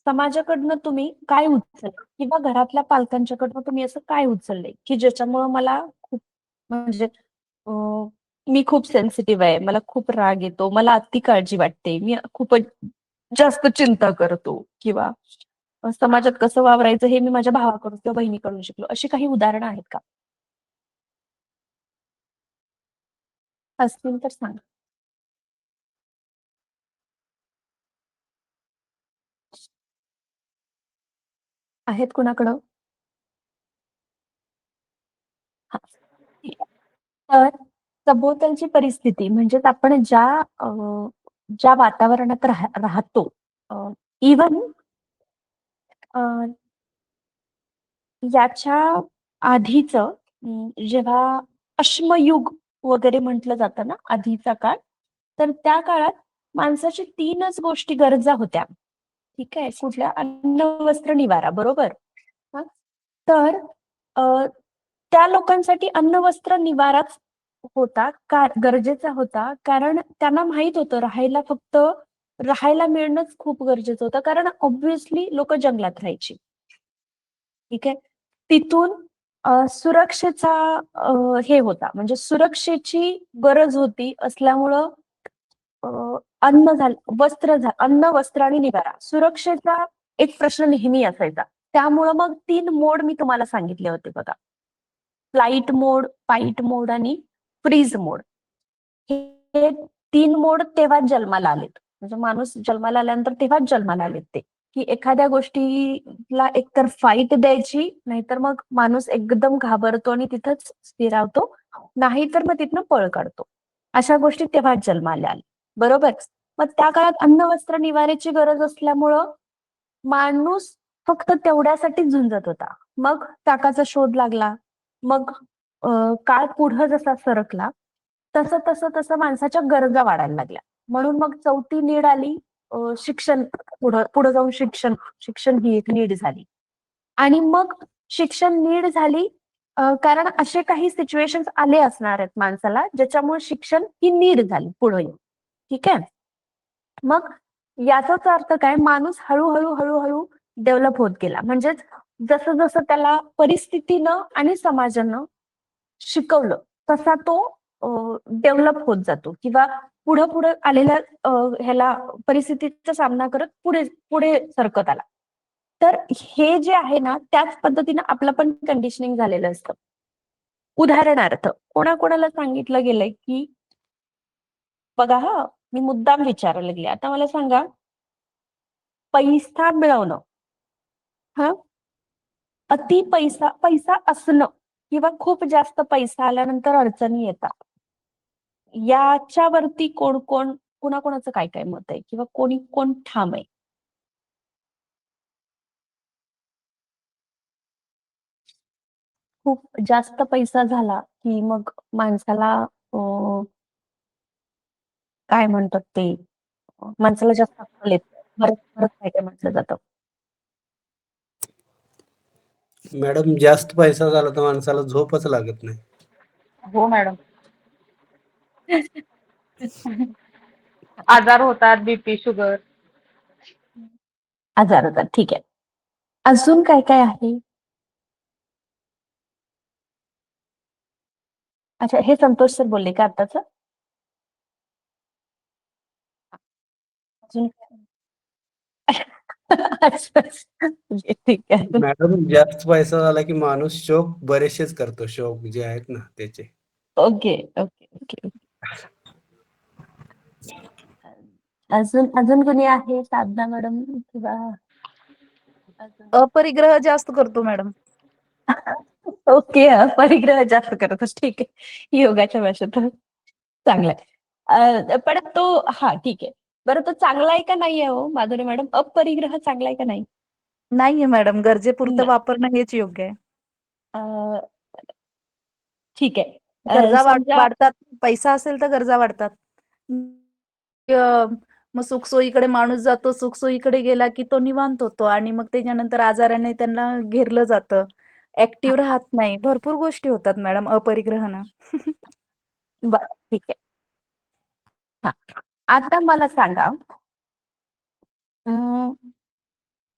समाजाकडनं तुम्ही काय उचललं किंवा घरातल्या पालकांच्याकडनं तुम्ही असं काय उचललंय की ज्याच्यामुळं मला खूप म्हणजे मी खूप सेन्सिटिव्ह आहे, मला खूप राग येतो, मला अति काळजी वाटते, मी खूपच जास्त चिंता करतो किंवा समाजात कसं वावरायचं हे मी माझ्या भावाकडून किंवा बहिणीकडून शिकलो. अशी काही उदाहरणं आहेत का? असतील तर सांगा. आहेत कुणाकडं? हां. ठीक आहे. तर सभोवतालची परिस्थिती म्हणजेच आपण ज्या वातावरणात राहतो इव्हन याच्या आधीचं जेव्हा अश्मयुग वगैरे म्हटलं जातं ना, आधीचा काळ, तर त्या काळात माणसाची 3च गोष्टी गरजा होत्या. ठीक आहे. कुठल्या? अन्न, वस्त्र, निवारा. बरोबर? हां. तर अ, त्या लोकांसाठी अन्न, वस्त्र, निवाराच होता, गरजेचा होता. कारण त्यांना माहीत होतं राहायला मिळणंच खूप गरजेचं होतं. कारण ऑब्व्हियसली लोकं जंगलात राहायची. ठीक आहे. तिथून सुरक्षेचा हे होता. म्हणजे सुरक्षेची गरज होती असल्यामुळं अ, अन्न, वस्त्र आणि निवारा. सुरक्षेचा एक प्रश्न नेहमी असायचा. त्यामुळं मग 3 मोड मी तुम्हाला सांगितले होते बघा. फ्लाइट मोड, फाईट मोड आणि फ्रीज मोड. हे 3 मोड तेव्हाच जन्माला आलेत. म्हणजे माणूस जन्माला आल्यानंतर तेव्हाच जन्माला आलेत ते, की एखाद्या गोष्टीला एकतर फाईट द्यायची, नाहीतर मग माणूस एकदम घाबरतो आणि तिथंच स्थिरावतो. नाहीतर मग तिथनं पळ काढतो. अशा गोष्टी तेव्हाच जन्माला आल्या. बरोबर? मग त्या काळात अन्न, वस्त्र, निवाऱ्याची गरज असल्यामुळं माणूस फक्त तेवढ्यासाठी झुंजत होता. मग चाकाचा शोध लागला. मग काळ पुढं जसा सरकला, तसं माणसाच्या गरजा वाढायला लागल्या. म्हणून मग 4थी नीड आली शिक्षण. पुढं जाऊन शिक्षण ही एक नीड झाली. आणि मग शिक्षण नीड झाली कारण असे काही सिच्युएशन्स आले असणार आहेत माणसाला, ज्याच्यामुळे शिक्षण ही नीड झाली पुढे. ठीक आहे? मग याचाच अर्थ काय? माणूस हळू डेव्हलप होत गेला. म्हणजेच जसं त्याला परिस्थितीनं आणि समाजानं शिकवलं, तसा तो डेव्हलप होत जातो किंवा पुढे आलेल्या ह्याला परिस्थितीचा सामना करत पुढे सरकत आला. तर हे जे आहे ना, त्याच पद्धतीनं आपलं पण कंडिशनिंग झालेलं असतं. उदाहरणार्थ कोणाकोणाला सांगितलं गेलंय, की बघा हां, मी मुद्दाम विचारायला लागले. आता मला सांगा, पैसा मिळवणं हां, पैसा असणं किंवा खूप जास्त पैसा आल्यानंतर अडचणी येतात. याच्यावरती कुणाकुणाचं काय मत आहे किंवा कोण ठाम आहे? खूप जास्त पैसा झाला, की मग माणसाला अ, काय म्हणतात ते, माणसाला जास्त अक्कल येते. बरंच बरंच काय म्हटलं जातं. मॅडम जास्त पैसा झाला तर माणसाला झोपच लागत नाही. हो मॅडम. आजार होतात, बीपी, शुगर. आजार होतात. ठीक आहे. अजून काय आहे? अच्छा, हे संतोष सर बोलले का आत्ताचं? अजून काय? अच्छा. ठीक आहे. मॅडम जास्त पैसा झाला की माणूस शौक बरेचसेच करतो. शौक जे आहेत ना त्याचे. ओके. अजून कोणी आहे? साधना मॅडम किंवा अजून? अपरिग्रह जास्त करतो मॅडम. ओके. परिग्रह जास्त करत ठीक आहे. योगाच्या भाषेत चांगलाय. पण तो हां, ठीक आहे. बरं तो चांगला आहे का नाहीये हो माधुरी मॅडम? अपरिग्रह चांगला आहे का नाही? नाहीये मॅडम, गरजेपुरतं नाही. वापरणं हेच योग्य आहे. अ, ठीक आहे. गरजा समजा वाढतात. पैसा असेल तर गरजा वाढतात. मग सुखसोयीकडे माणूस जातो, सुखसोयीकडे गेला की तो निवांत होतो आणि मग त्याच्यानंतर आजाराने त्यांना घेरलं जातं. हां, ऍक्टिव्ह राहत नाही. भरपूर गोष्टी होतात मॅडम अपरिग्रहानं. बरं ठीक आहे. हां. आता मला सांगा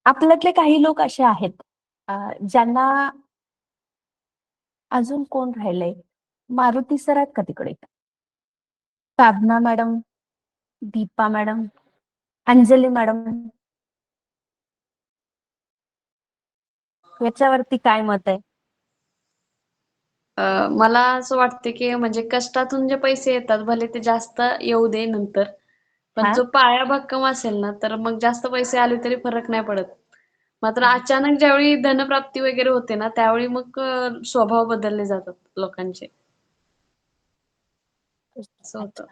आपल्यातले काही लोक असे आहेत ज्यांना अजून कोण राहिलंय? मारुती सर आहेत का तिकडे? Sadhana madam, Deepa madam, Anjali madam, याच्यावरती काय मत आहे? मला असं वाटतं की म्हणजे कष्टातून जे पैसे येतात भले ते जास्त येऊ दे नंतर, पण हा? जो पाया भक्कम असेल ना तर मग जास्त पैसे आले तरी फरक नाही पडत. मात्र अचानक ज्यावेळी धनप्राप्ती वगैरे होते ना त्यावेळी मग स्वभाव बदलले जातात लोकांचे. असं होतं.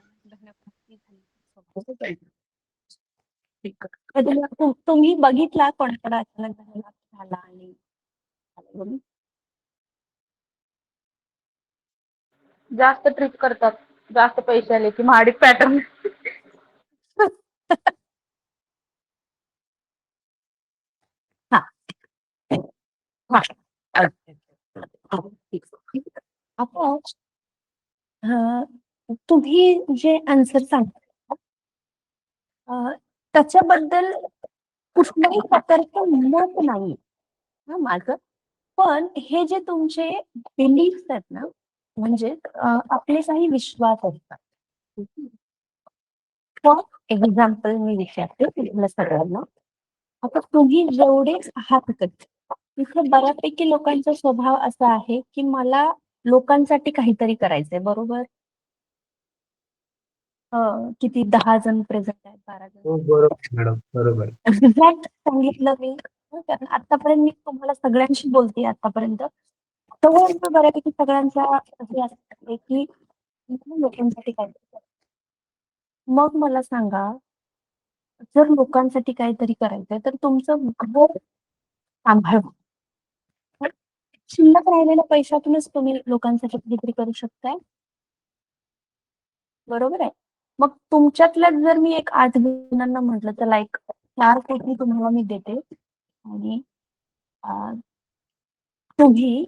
ठीक आहे. कधी तुम्ही बघितला कोणाकडे अचानक धनलाभ झाला आणि म्हणून? जास्त ट्रिप करतात. जास्त पैसे आले की महाडिक पॅटर्न. हा हा. अच्छा. ठीक आहे. आता तुम्ही जे आन्सर सांगता त्याच्याबद्दल कुठल्याही प्रकारचं मत नाही माझं. पण हे जे तुमचे बिलीफ्स आहेत ना, म्हणजे आपले काही विश्वास असतात. फॉर एक्झाम्पल मी विचारते तुम्हाला सगळ्यांना, आता तुम्ही जेवढेच आहात तिथे बऱ्यापैकी लोकांचा स्वभाव असा आहे की मला लोकांसाठी काहीतरी करायचंय, बरोबर? किती 10 जण प्रेझेंट आहेत, 12 जण. हो, बरोबर मॅडम, बरोबर. एक्झॅक्ट सांगितलं मी. कारण आतापर्यंत मी तुम्हाला सगळ्यांशी बोलते आतापर्यंत. तर बऱ्यापैकी सगळ्यांचा हे असतं की लोकांसाठी काय करायचं. मग मला सांगा, जर लोकांसाठी काहीतरी करायचंय तर तुमचं घर सांभाळून शिल्लक राहिलेल्या पैशातूनच तुम्ही लोकांसाठी काहीतरी करू शकताय, बरोबर आहे? मग तुमच्यातल्याच जर मी एक 8 जणांना म्हटलं तर लाईक 4 कोटी तुम्हाला मी देते आणि तुम्ही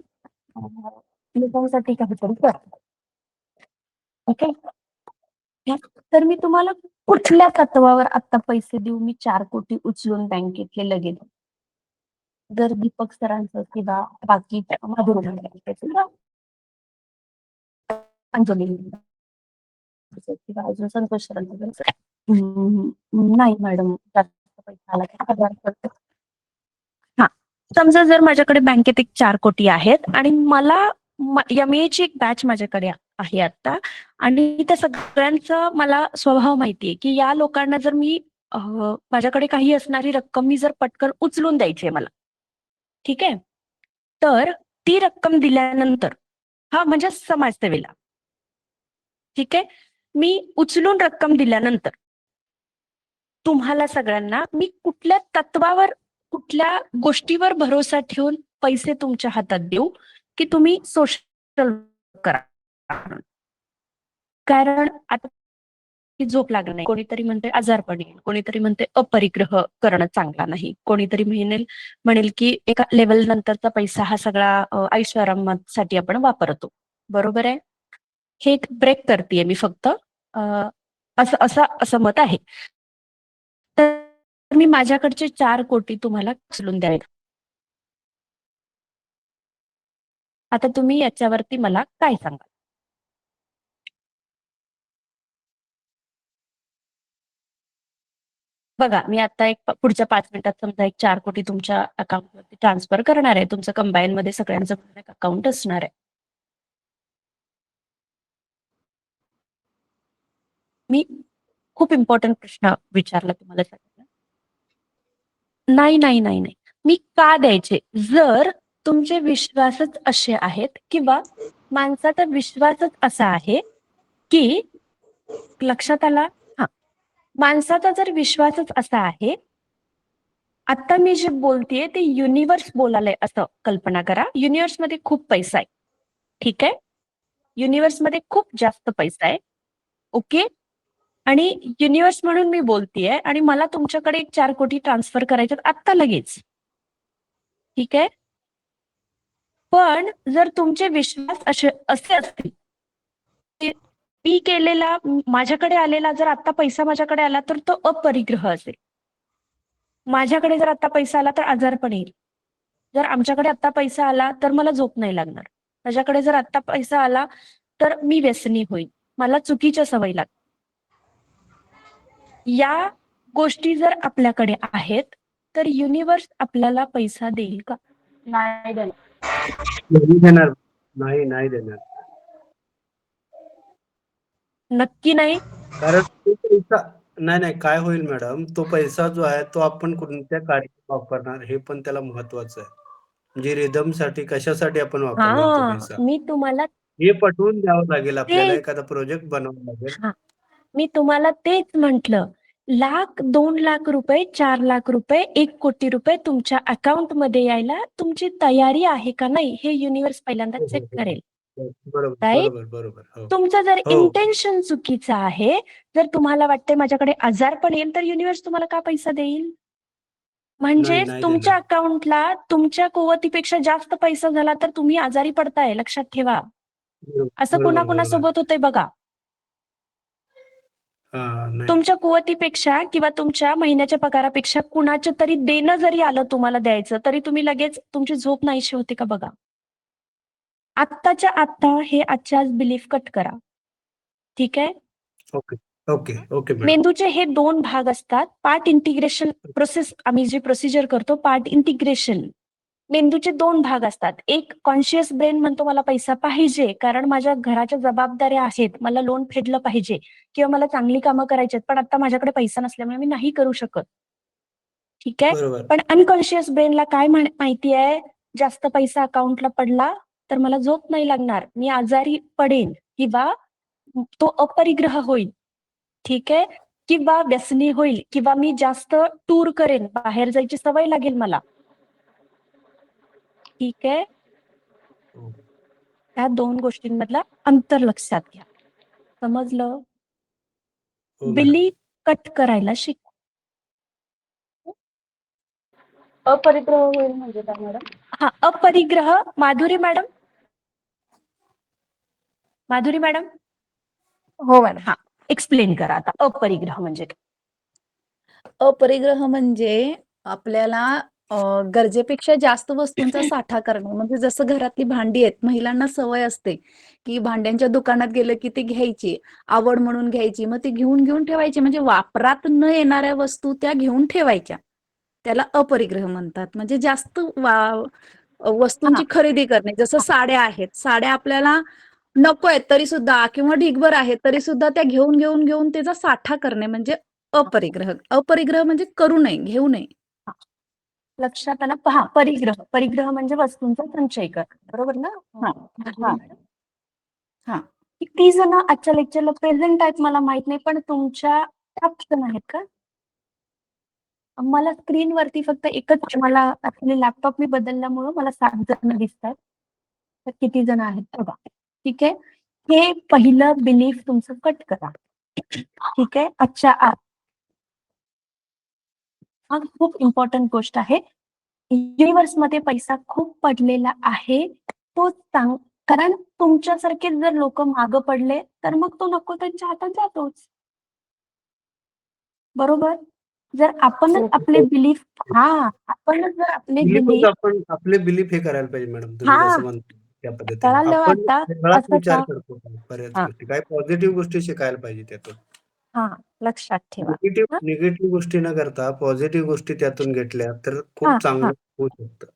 लोकांसाठी काहीतरी करा. ओके? तर मी तुम्हाला कुठल्या तत्वावर आता पैसे देऊ? मी 4 कोटी उचलून बँकेतले लगेच. जर दीपक सरांचं किंवा बाकी किंवा अंजली किंवा अजून संतोष सरांचं नाही मॅडम, जास्त पैसा आला की 1000 करतो. हा, समजा जर माझ्याकडे बँकेत एक 4 कोटी आहेत आणि मला MA ची एक बॅच माझ्याकडे आहे आता आणि त्या सगळ्यांचा मला स्वभाव माहितीये की या लोकांना जर मी माझ्याकडे काही असणारी रक्कम मी जर पटकन उचलून द्यायची आहे मला, ठीक आहे? तर ती रक्कम दिल्यानंतर हा म्हणजे समाजसेवेला, ठीक आहे, मी उचलून रक्कम दिल्यानंतर तुम्हाला सगळ्यांना मी कुठल्या तत्वावर, कुठल्या गोष्टीवर भरोसा ठेवून पैसे तुमच्या हातात देऊ की तुम्ही सोशल करा. कारण आता झोप लागणार नाही, कोणीतरी म्हणते आजारपण येईल, कोणीतरी म्हणते अपरिग्रह करणं चांगला नाही, कोणीतरी म्हणेल की एका लेवल नंतरचा पैसा हा सगळा ऐशोआरामासाठी आपण वापरतो, बरोबर आहे? हे एक ब्रेक करतेय मी फक्त, असं मत आहे. तर मी माझ्याकडचे 4 कोटी तुम्हाला उचलून द्यावे. आता तुम्ही याच्यावरती मला काय सांगाल? बघा, मी आता एक पुढच्या 5 मिनिटात समजा एक 4 कोटी तुमच्या अकाउंटवरती ट्रान्सफर करणार आहे. तुमचं कंबाईन मध्ये सगळ्यांचं अकाउंट असणार आहे. मी खूप इम्पॉर्टंट प्रश्न विचारला तुम्हाला सगळ्यांना. नाही. मी का द्यायचे? जर तुमचे विश्वासच असे आहेत किंवा माणसाचा विश्वासच असा आहे की, लक्षात आला? हा, माणसाचा जर विश्वासच असा आहे, आता मी जे बोलतेय ते युनिव्हर्स बोलालंय असं कल्पना करा. युनिव्हर्स मध्ये खूप पैसा आहे, ठीक आहे? युनिव्हर्स मध्ये खूप जास्त पैसा आहे, ओके? आणि युनिव्हर्स म्हणून मी बोलतेय आणि मला तुमच्याकडे एक 4 कोटी ट्रान्सफर करायचे आत्ता लगेच, ठीक आहे? पण जर तुमचे विश्वास असे असतील, मी केलेला, माझ्याकडे आलेला जर आता पैसा माझ्याकडे आला तर तो अपरिग्रह असेल, माझ्याकडे जर आता पैसा आला तर आजारपण येईल. जर आमच्याकडे आता पैसा आला तर मला झोप नाही लागणार. माझ्याकडे जर आता पैसा आला तर मी व्यसनी होईल. मला चुकीच्या सवयी लागतील. या गोष्टी जर आपल्याकडे आहेत तर युनिव्हर्स आपल्याला पैसा देईल का? नाही देणार. नाही देणार. नाही देणार. नक्की नाही. कारण तो पैसा नाही काय होईल मॅडम, तो पैसा जो आहे तो आपण कोणत्या कार्यात वापरणार हे पण त्याला महत्वाचं आहे. म्हणजे रिदमसाठी कशासाठी आपण वापरणार तो पैसा मी तुम्हाला हे पटवून द्यावं लागेल आपल्याला. ते एखादा प्रोजेक्ट बनावं लागेल. हा मी तुम्हाला तेच म्हंटल. 1,00,000, 2,00,000 रुपये, 4,00,000 रुपये, 1 कोटी रुपये तुमच्या अकाउंट मध्ये यायला तुमची तयारी आहे का नाही हे युनिव्हर्स पहिल्यांदा हो, चेक हो, हो. करेल. बरोबर राईट? बरोबर. हो. तुमचं जर हो. इंटेन्शन चुकीचं आहे, जर तुम्हाला वाटते माझ्याकडे आजारपण येईल तर युनिव्हर्स तुम्हाला का पैसा देईल? म्हणजेच नाही तुमच्या देणार. अकाउंटला तुमच्या कुवतीपेक्षा जास्त पैसा झाला तर तुम्ही आजारी पडताय, लक्षात ठेवा. असं बरोबर. कुणाकुणासोबत होतंय बघा. नाही. तुमच्या कुवतीपेक्षा किंवा तुमच्या महिन्याच्या पगारापेक्षा कुणाच्या तरी देणं जरी आलं तुम्हाला द्यायचं तरी तुम्ही लगेच तुमची झोप नाहीशी होते का बघा. आत्ताच्या आत्ता हे आजच्या आज बिलीफ कट करा. ठीक आहे? Okay madam. मेंदूचे हे 2 भाग असतात. पार्ट इंटिग्रेशन प्रोसेस, आम्ही जे प्रोसिजर करतो पार्ट इंटिग्रेशन. मेंदूचे 2 भाग असतात. एक कॉन्शियस ब्रेन म्हणतो मला पैसा पाहिजे कारण माझ्या घराच्या जबाबदाऱ्या आहेत, मला लोन फेडलं पाहिजे किंवा मला चांगली कामं करायची आहेत, पण आता माझ्याकडे पैसा नसल्यामुळे मी नाही करू शकत. ठीक आहे? बरोबर. पण अनकॉन्शियस ब्रेनला काय माहिती आहे, जास्त पैसा अकाउंटला पडला तर मला झोप नाही लागणार, मी आजारी पडेन किंवा तो अपरिग्रह होईल. ठीक आहे? किंवा व्यसनी होईल किंवा मी जास्त टूर करेन, बाहेर जायची सवय लागेल मला. ठीक आहे? हो. त्या 2 गोष्टींमधला अंतर लक्षात घ्या. समजलं? हो मॅडम. बिलीफ कट करायला शिका. अपरिग्रह होईल म्हणजे काय मॅडम? अपरिग्रह. माधुरी मॅडम. हो मॅडम. एक्सप्लेन करा आता अपरिग्रह म्हणजे काय? अपरिग्रह म्हणजे आपल्याला गरजेपेक्षा जास्त वस्तूंचा साठा करणं. म्हणजे जसं घरातली भांडी आहेत, महिलांना सवय असते की भांड्यांच्या दुकानात गेलं की ती घ्यायची, आवड म्हणून घ्यायची, मग ती घेऊन ठेवायची. म्हणजे वापरात न येणाऱ्या वस्तू त्या घेऊन ठेवायच्या. त्याला अपरिग्रह म्हणतात. म्हणजे जास्त वस्तूंची खरेदी करणे. जसं साड्या आहेत, साड्या आपल्याला नको आहेत तरी सुद्धा किंवा ढिगभर आहेत तरी सुद्धा त्या घेऊन त्याचा साठा करणे म्हणजे अपरिग्रह. अपरिग्रह म्हणजे करू नये, घेऊ नये. लक्षात आलं? परिग्रह म्हणजे वस्तूंचा संचय करणं. बरोबर ना? किती जण आजच्या लेक्चरला प्रेझेंट आहेत मला माहित नाही, पण तुमच्या ऑप्शन आहेत का? मला स्क्रीनवरती फक्त एकच, मला आपले लॅपटॉप मी बदलल्यामुळं मला 7 जण दिसतात. तर किती जण आहेत बघा. ठीक आहे? हे पहिलं बिलीफ तुमचं कट करा. ठीक आहे? अच्छा, हा खूप इम्पॉर्टंट गोष्ट आहे. युनिव्हर्स मध्ये पैसा खूप पडलेला आहे. तो कारण तुमच्यासारखे जर लोक मागं पडले तर मग तो नको त्यांच्या हातात जातोच. बरोबर? जर आपणच आपले बिलीफ आपणच जर आपले बिलीफ आपले बिलीफ हे करायला पाहिजे मॅडम. तुम्ही जसं म्हणता त्या पद्धतीने कळालं आपण आता? वेगळाच असं विचार का? करतो बऱ्याच गोष्टी. काय पॉझिटिव्ह गोष्टी शिकायला पाहिजे त्यातून. लक्षात ठेवा. निगेटिव्ह गोष्टी न करता पॉझिटिव्ह गोष्टी त्यातून घेतल्या तर खूप चांगलं होऊ शकतं.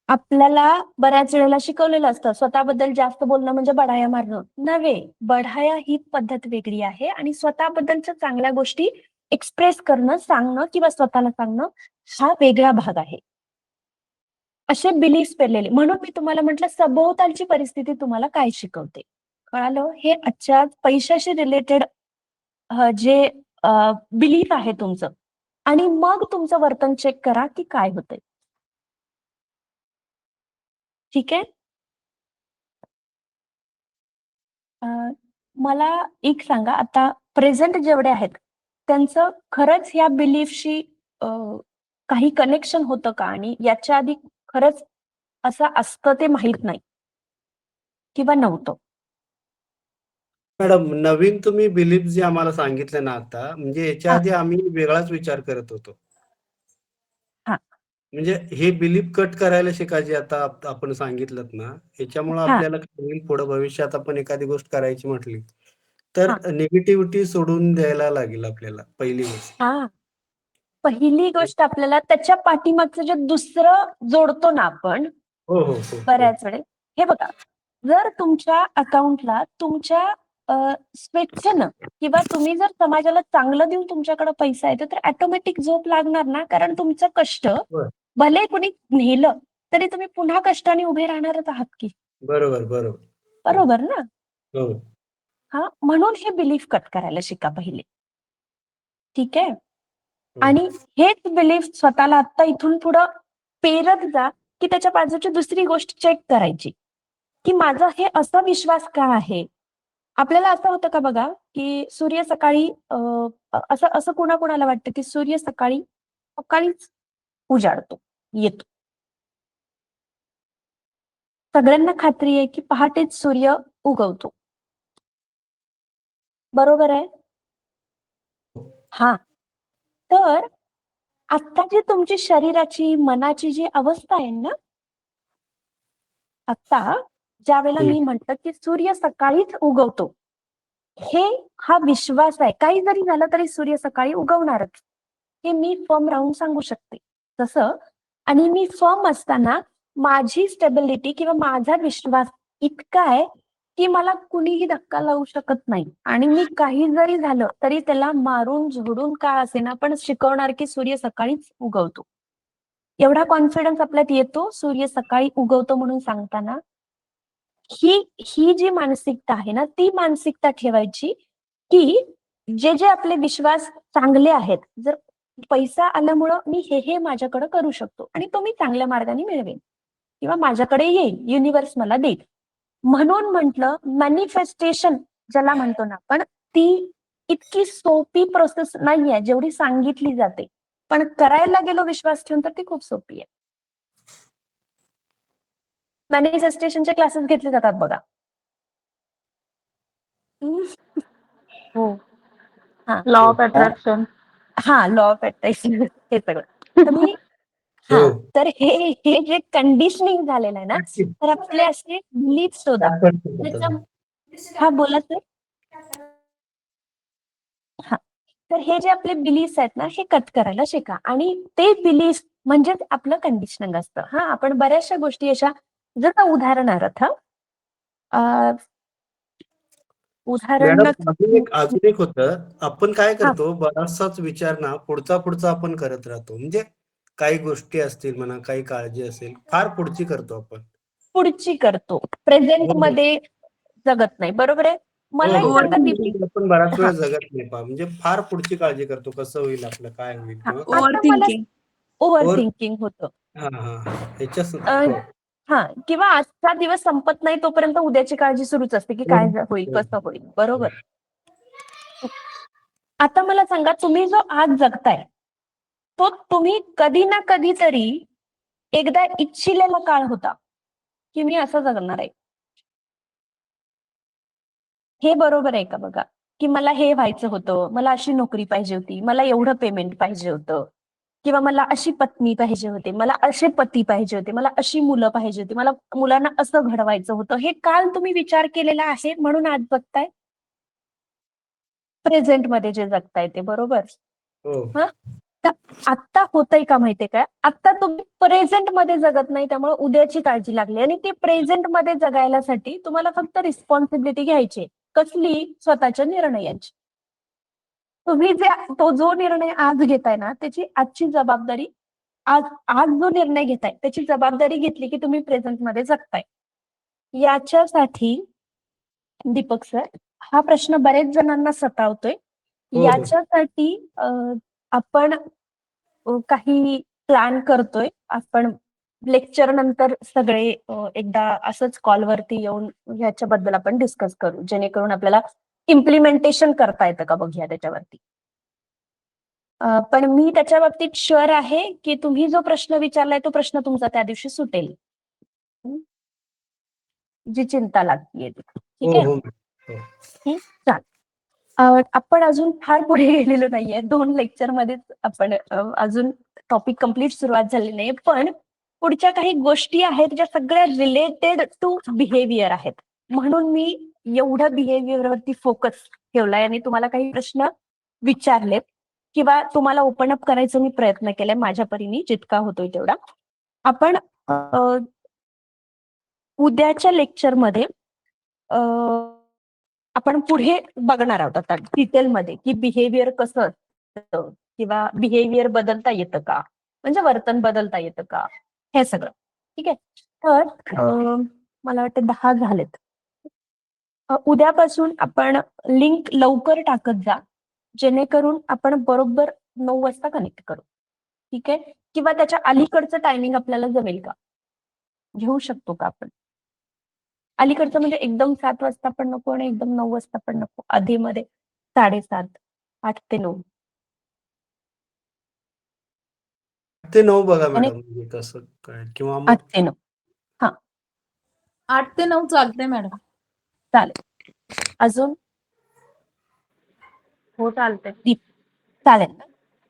आपल्याला बऱ्याच वेळेला शिकवलेलं असतं स्वतःबद्दल जास्त बोलणं म्हणजे बढाया मारणं. नव्हे, बढाया ही पद्धत वेगळी आहे आणि स्वतःबद्दलच्या चांगल्या गोष्टी एक्सप्रेस करणं, सांगणं किंवा स्वतःला सांगणं हा वेगळा भाग आहे. असे बिलीफ पेरलेले. म्हणून मी तुम्हाला म्हटलं सभोवतालची परिस्थिती तुम्हाला काय शिकवते. कळालं? हे आजच्या पैशाशी रिलेटेड जे बिलीफ आहे तुमचं, आणि मग तुमचं वर्तन चेक करा की काय होतंय. ठीक आहे? मला एक सांगा, आता प्रेझेंट जेवढे आहेत त्यांचं खरंच ह्या बिलीफशी काही कनेक्शन होतं का, आणि याच्या आधी खरंच असं असतं ते माहित नाही किंवा नव्हतं? मॅडम, नवीन तुम्ही बिलीफ जे आम्हाला सांगितलं ना आता, म्हणजे याच्या आधी आम्ही वेगळाच विचार करत होतो. म्हणजे हे बिलीफ कट करायला शिकायचे आता आपण सांगितलं ना, ह्याच्यामुळे हा आपल्याला काय होईल पुढे भविष्यात आपण एखादी गोष्ट करायची म्हटली, तर हा निगेटिव्हिटी सोडून द्यायला लागेल आपल्याला पहिली गोष्ट. हा पहिली गोष्ट आपल्याला त्याच्या पाठीमागचं जे दुसरं जोडतो ना आपण हो, हो, हो, हो. बऱ्याच वेळेस, हे बघा, जर तुमच्या अकाउंटला तुमच्या स्वेच्छेनं किंवा तुम्ही जर समाजाला चांगलं देऊन तुमच्याकडे पैसा येतो तर ऑटोमॅटिक झोप लागणार ना, कारण तुमचं कष्ट बरं. भले कुणी नेलं तरी तुम्ही पुन्हा कष्टाने उभे राहणारच आहात की, बरोबर, बरोबर. हो, बरोबर ना? हो. हा, म्हणून हे बिलीफ कट करायला शिका पहिले. ठीक आहे. हो. आणि हेच बिलीफ स्वतःला आता इथून पुढं पेरत जा की त्याच्या बाजूची दुसरी गोष्ट चेक करायची की माझा हे असा विश्वास का आहे. आपल्याला असं होतं का बघा की सूर्य सकाळी असं असं कोणाकोणाला वाटतं की सूर्य सकाळी सकाळीच उजाडतो, येतो. सगळ्यांना खात्री आहे की पहाटेच सूर्य उगवतो. बरोबर आहे? हा. तर आता जी तुमची शरीराची, मनाची जी अवस्था आहे ना, आता ज्यावेळेला हं. मी म्हटलं की सूर्य सकाळीच उगवतो, हे हा विश्वास आहे. काही जरी झालं तरी सूर्य सकाळी उगवणारच. हे मी फर्म राहून सांगू शकते. तसं आणि मी फर्म असताना माझी स्टेबिलिटी किंवा माझा विश्वास इतका आहे की मला कुणीही धक्का लावू शकत नाही आणि मी काही जरी झालं तरी त्याला मारून झोडून का असेना पण शिकवणार की सूर्य सकाळीच उगवतो. एवढा कॉन्फिडन्स आपल्यात येतो सूर्य सकाळी उगवतो म्हणून सांगताना. ही ही जी मानसिकता आहे ना, ती मानसिकता ठेवायची की जे जे आपले विश्वास चांगले आहेत, जर पैसा आल्यामुळं मी हे माझ्याकडे करू शकतो आणि तो मी चांगल्या मार्गाने मिळवेन किंवा माझ्याकडे येईल, युनिव्हर्स मला देईल. म्हणून म्हटलं मॅनिफेस्टेशन ज्याला म्हणतो ना आपण, ती इतकी सोपी प्रोसेस नाहीये जेवढी सांगितली जाते. पण करायला गेलो विश्वास ठेवून तर ती खूप सोपी आहे. मॅनिफेस्टेशनचे क्लासेस घेतले जातात बघा. हो. हा लॉ ऑफ अट्रॅक्शन. हा लॉ ऑफ अट्रॅक्शन हे सगळं. तर मी हो. हा तर हे हे जे कंडिशनिंग झालेलं आहे ना, नक्कीच. तर आपले असे बिलीफ शोधा. आपण त्याच्या हा बोला सर. हा. तर हे जे आपले बिलीफ्स आहेत ना, हे कट करायला शिका आणि ते बिलीफ म्हणजेच आपलं कंडिशनिंग असतं. हा, आपण बऱ्याचशा गोष्टी अशा जसं उदाहरणार्थ उदाहरण मॅडम अजून एक होतं. आपण काय हा करतो बराचसाच विचार ना पुढचा आपण करत राहतो. म्हणजे काही गोष्टी असतील म्हणा, काही काळजी असेल, फार पुढची करतो आपण. पुढची करतो, प्रेझेंट हो, हो. मध्ये जगत नाही. बरोबर आहे? हो, मलाही हो. ओव्हर सांगा थिंकिंग. दीपिका. आपण बराच हा वेळ जगत नाही पहा. म्हणजे फार पुढची काळजी करतो. कसं होईल आपलं, काय होईल हा किंवा ओव्हर आता मला थिंकिंग. ओव्हर और थिंकिंग होतं. हां, हां, हां. ह्याच्याच अ, हो. हा किंवा आजचा दिवस संपत नाही तोपर्यंत उद्याची काळजी सुरूच असते की हो, काय होईल, हो. कसं होईल. बरोबर. आता मला सांगा, तुम्ही जो आज जगताय तो तुम्ही कधी ना कधीतरी एकदा इच्छिलेला काळ होता की मी असं जगणार आहे. हे बरोबर आहे का बघा? की मला हे व्हायचं होतं, मला अशी नोकरी पाहिजे होती, मला एवढं पेमेंट पाहिजे होतं किंवा मला अशी पत्नी पाहिजे होते, मला असे पती पाहिजे होते, मला अशी मुलं पाहिजे होती, मला मुलांना असं घडवायचं होतं. हे काल तुम्ही विचार केलेला आहे म्हणून आज जगताय. प्रेझेंट मध्ये जे जगताय ते, बरोबर. हो. हा, तर आत्ता होतंय का माहितीये का? आत्ता तुम्ही प्रेझेंट मध्ये जगत नाही, त्यामुळे उद्याची काळजी लागली आणि ते प्रेझेंट मध्ये जगायसाठी तुम्हाला फक्त रिस्पॉन्सिबिलिटी घ्यायची. कसली? स्वतःच्या निर्णयांची. तुम्ही जे तो जो निर्णय आज घेताय ना, त्याची आजची जबाबदारी आज आज जो निर्णय घेताय त्याची जबाबदारी घेतली की तुम्ही प्रेझेंट मध्ये जगताय. याच्यासाठी दीपक सर, हा प्रश्न बरेच जणांना सतावतोय. हो, हो. याच्यासाठी आपण काही प्लॅन करतोय. आपण लेक्चर नंतर सगळे एकदा असंच कॉलवरती येऊन ह्याच्याबद्दल आपण डिस्कस करू, जेणेकरून आपल्याला इम्प्लिमेंटेशन करता येतं का बघूया त्याच्यावरती. पण मी त्याच्या बाबतीत शुअर आहे की तुम्ही जो प्रश्न विचारलाय तो प्रश्न तुमचा त्या दिवशी सुटेल. जी चिंता लागतीये ती. हो, ठीक आहे? हो. हो. चालेल. आपण अजून फार पुढे गेलेलो नाहीये. 2 लेक्चरमध्येच आपण अजून टॉपिक कंप्लीट सुरुवात झाली नाहीये. पण पुढच्या काही गोष्टी आहेत ज्या सगळ्या रिलेटेड टू बिहेवियर आहेत. म्हणून मी एवढं बिहेवियरवरती फोकस ठेवलाय आणि तुम्हाला काही प्रश्न विचारलेत किंवा तुम्हाला ओपन अप करायचा मी प्रयत्न केलाय माझ्या परीने जितका होतोय तेवढा. आपण उद्याच्या लेक्चरमध्ये आपण पुढे बघणार आहोत आता डिटेलमध्ये की बिहेवियर कसं असतं किंवा बिहेवियर बदलता येतं का, म्हणजे वर्तन बदलता येतं का, हे सगळं. ठीक आहे. तर मला वाटतं 10 झालेत. उद्यापासून आपण लिंक लवकर टाकत जा जेणेकरून आपण बरोबर 9 वाजता कनेक्ट करू. ठीक आहे. किंवा त्याच्या अलीकडचं टायमिंग आपल्याला जमेल का, घेऊ शकतो का आपण? अलीकडचं म्हणजे एकदम 7 वाजता पण नको आणि एकदम 9 वाजता पण नको. आधीमध्ये 7:30, 8 ते 9. 8 ते 9 बघा आणि मॅडम, म्हणजे कसं काय किंवा 8 मग ते 9 हा 8 ते 9 चालते मॅडम. चालेल. अजून हो चालतंय. चालेल ना?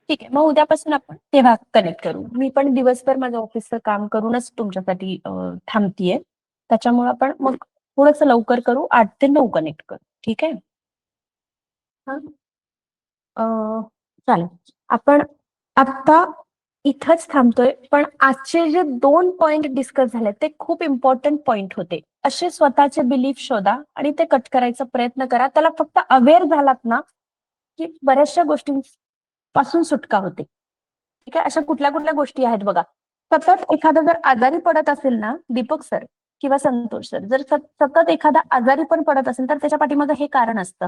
ठीक आहे. मग उद्यापासून आपण तेव्हा कनेक्ट करू. मी पण दिवसभर माझं ऑफिसचं काम करूनच तुमच्यासाठी थांबतीये. त्याच्यामुळे आपण मग थोडंसं लवकर करू. 8 ते 9 कनेक्ट करू. ठीक आहे. चालेल. आपण आता इथंच थांबतोय. पण आजचे जे 2 पॉइंट डिस्कस झाले ते खूप इम्पॉर्टंट पॉइंट होते. असे स्वतःचे बिलीफ शोधा आणि ते कट करायचा प्रयत्न करा. त्याला फक्त अवेअर झालात ना की बऱ्याचशा गोष्टींपासून सुटका होते. ठीक आहे. अशा कुठल्या कुठल्या गोष्टी आहेत बघा. सतत एखादा जर आजारी पडत असेल ना, दीपक सर किंवा संतोष सर, जर सतत एखादा आजारी पण पडत असेल तर त्याच्या पाठीमागे हे कारण असतं.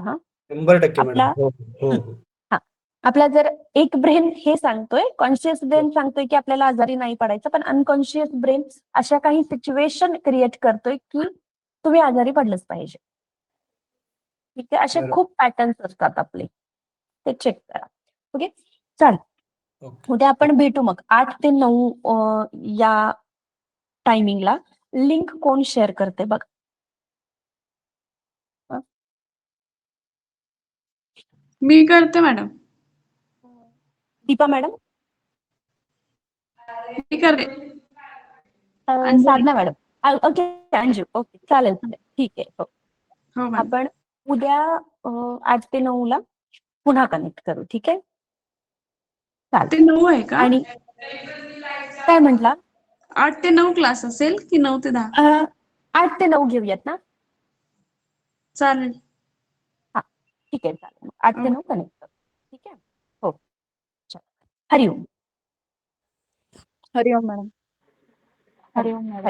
100% मॅडम. आपला हो, हो, हो. हा आपला जर एक ब्रेन हे सांगतोय, कॉन्शियस ब्रेन सांगतोय की आपल्याला आजारी नाही पडायचं, पण अनकॉन्शियस ब्रेन अशा काही सिच्युएशन क्रिएट करतोय की तुम्ही आजारी पडलंच पाहिजे. ठीक आहे. असे बरं. खूप पॅटर्न्स असतात आपले, ते चेक करा. ओके. चालेल. ओके. उद्या आपण भेटू मग 8 ते 9 या टायमिंगला. लिंक कोण शेअर करते बघ. मी करते मॅडम. दीपा मॅडम, मी करते. साधना मॅडम, ओके, अंजू, ओके, चालेल चालेल, ठीक आहे. हो. हो मॅडम. आपण उद्या 8 ते 9 ला पुन्हा कनेक्ट करू. ठीक आहे. ते चालेल. 9 आहे का? आणि काय म्हटला? 8 ते 9 क्लास असेल की 9 ते 10? 8 ते 9 घेऊयात ना. चालेल. हा ठीक आहे. चालेल. 8 ते 9 कनेक्ट करू. ठीक आहे. हो. चला. हरिओम. हरिओम मॅडम. हरिओम मॅडम.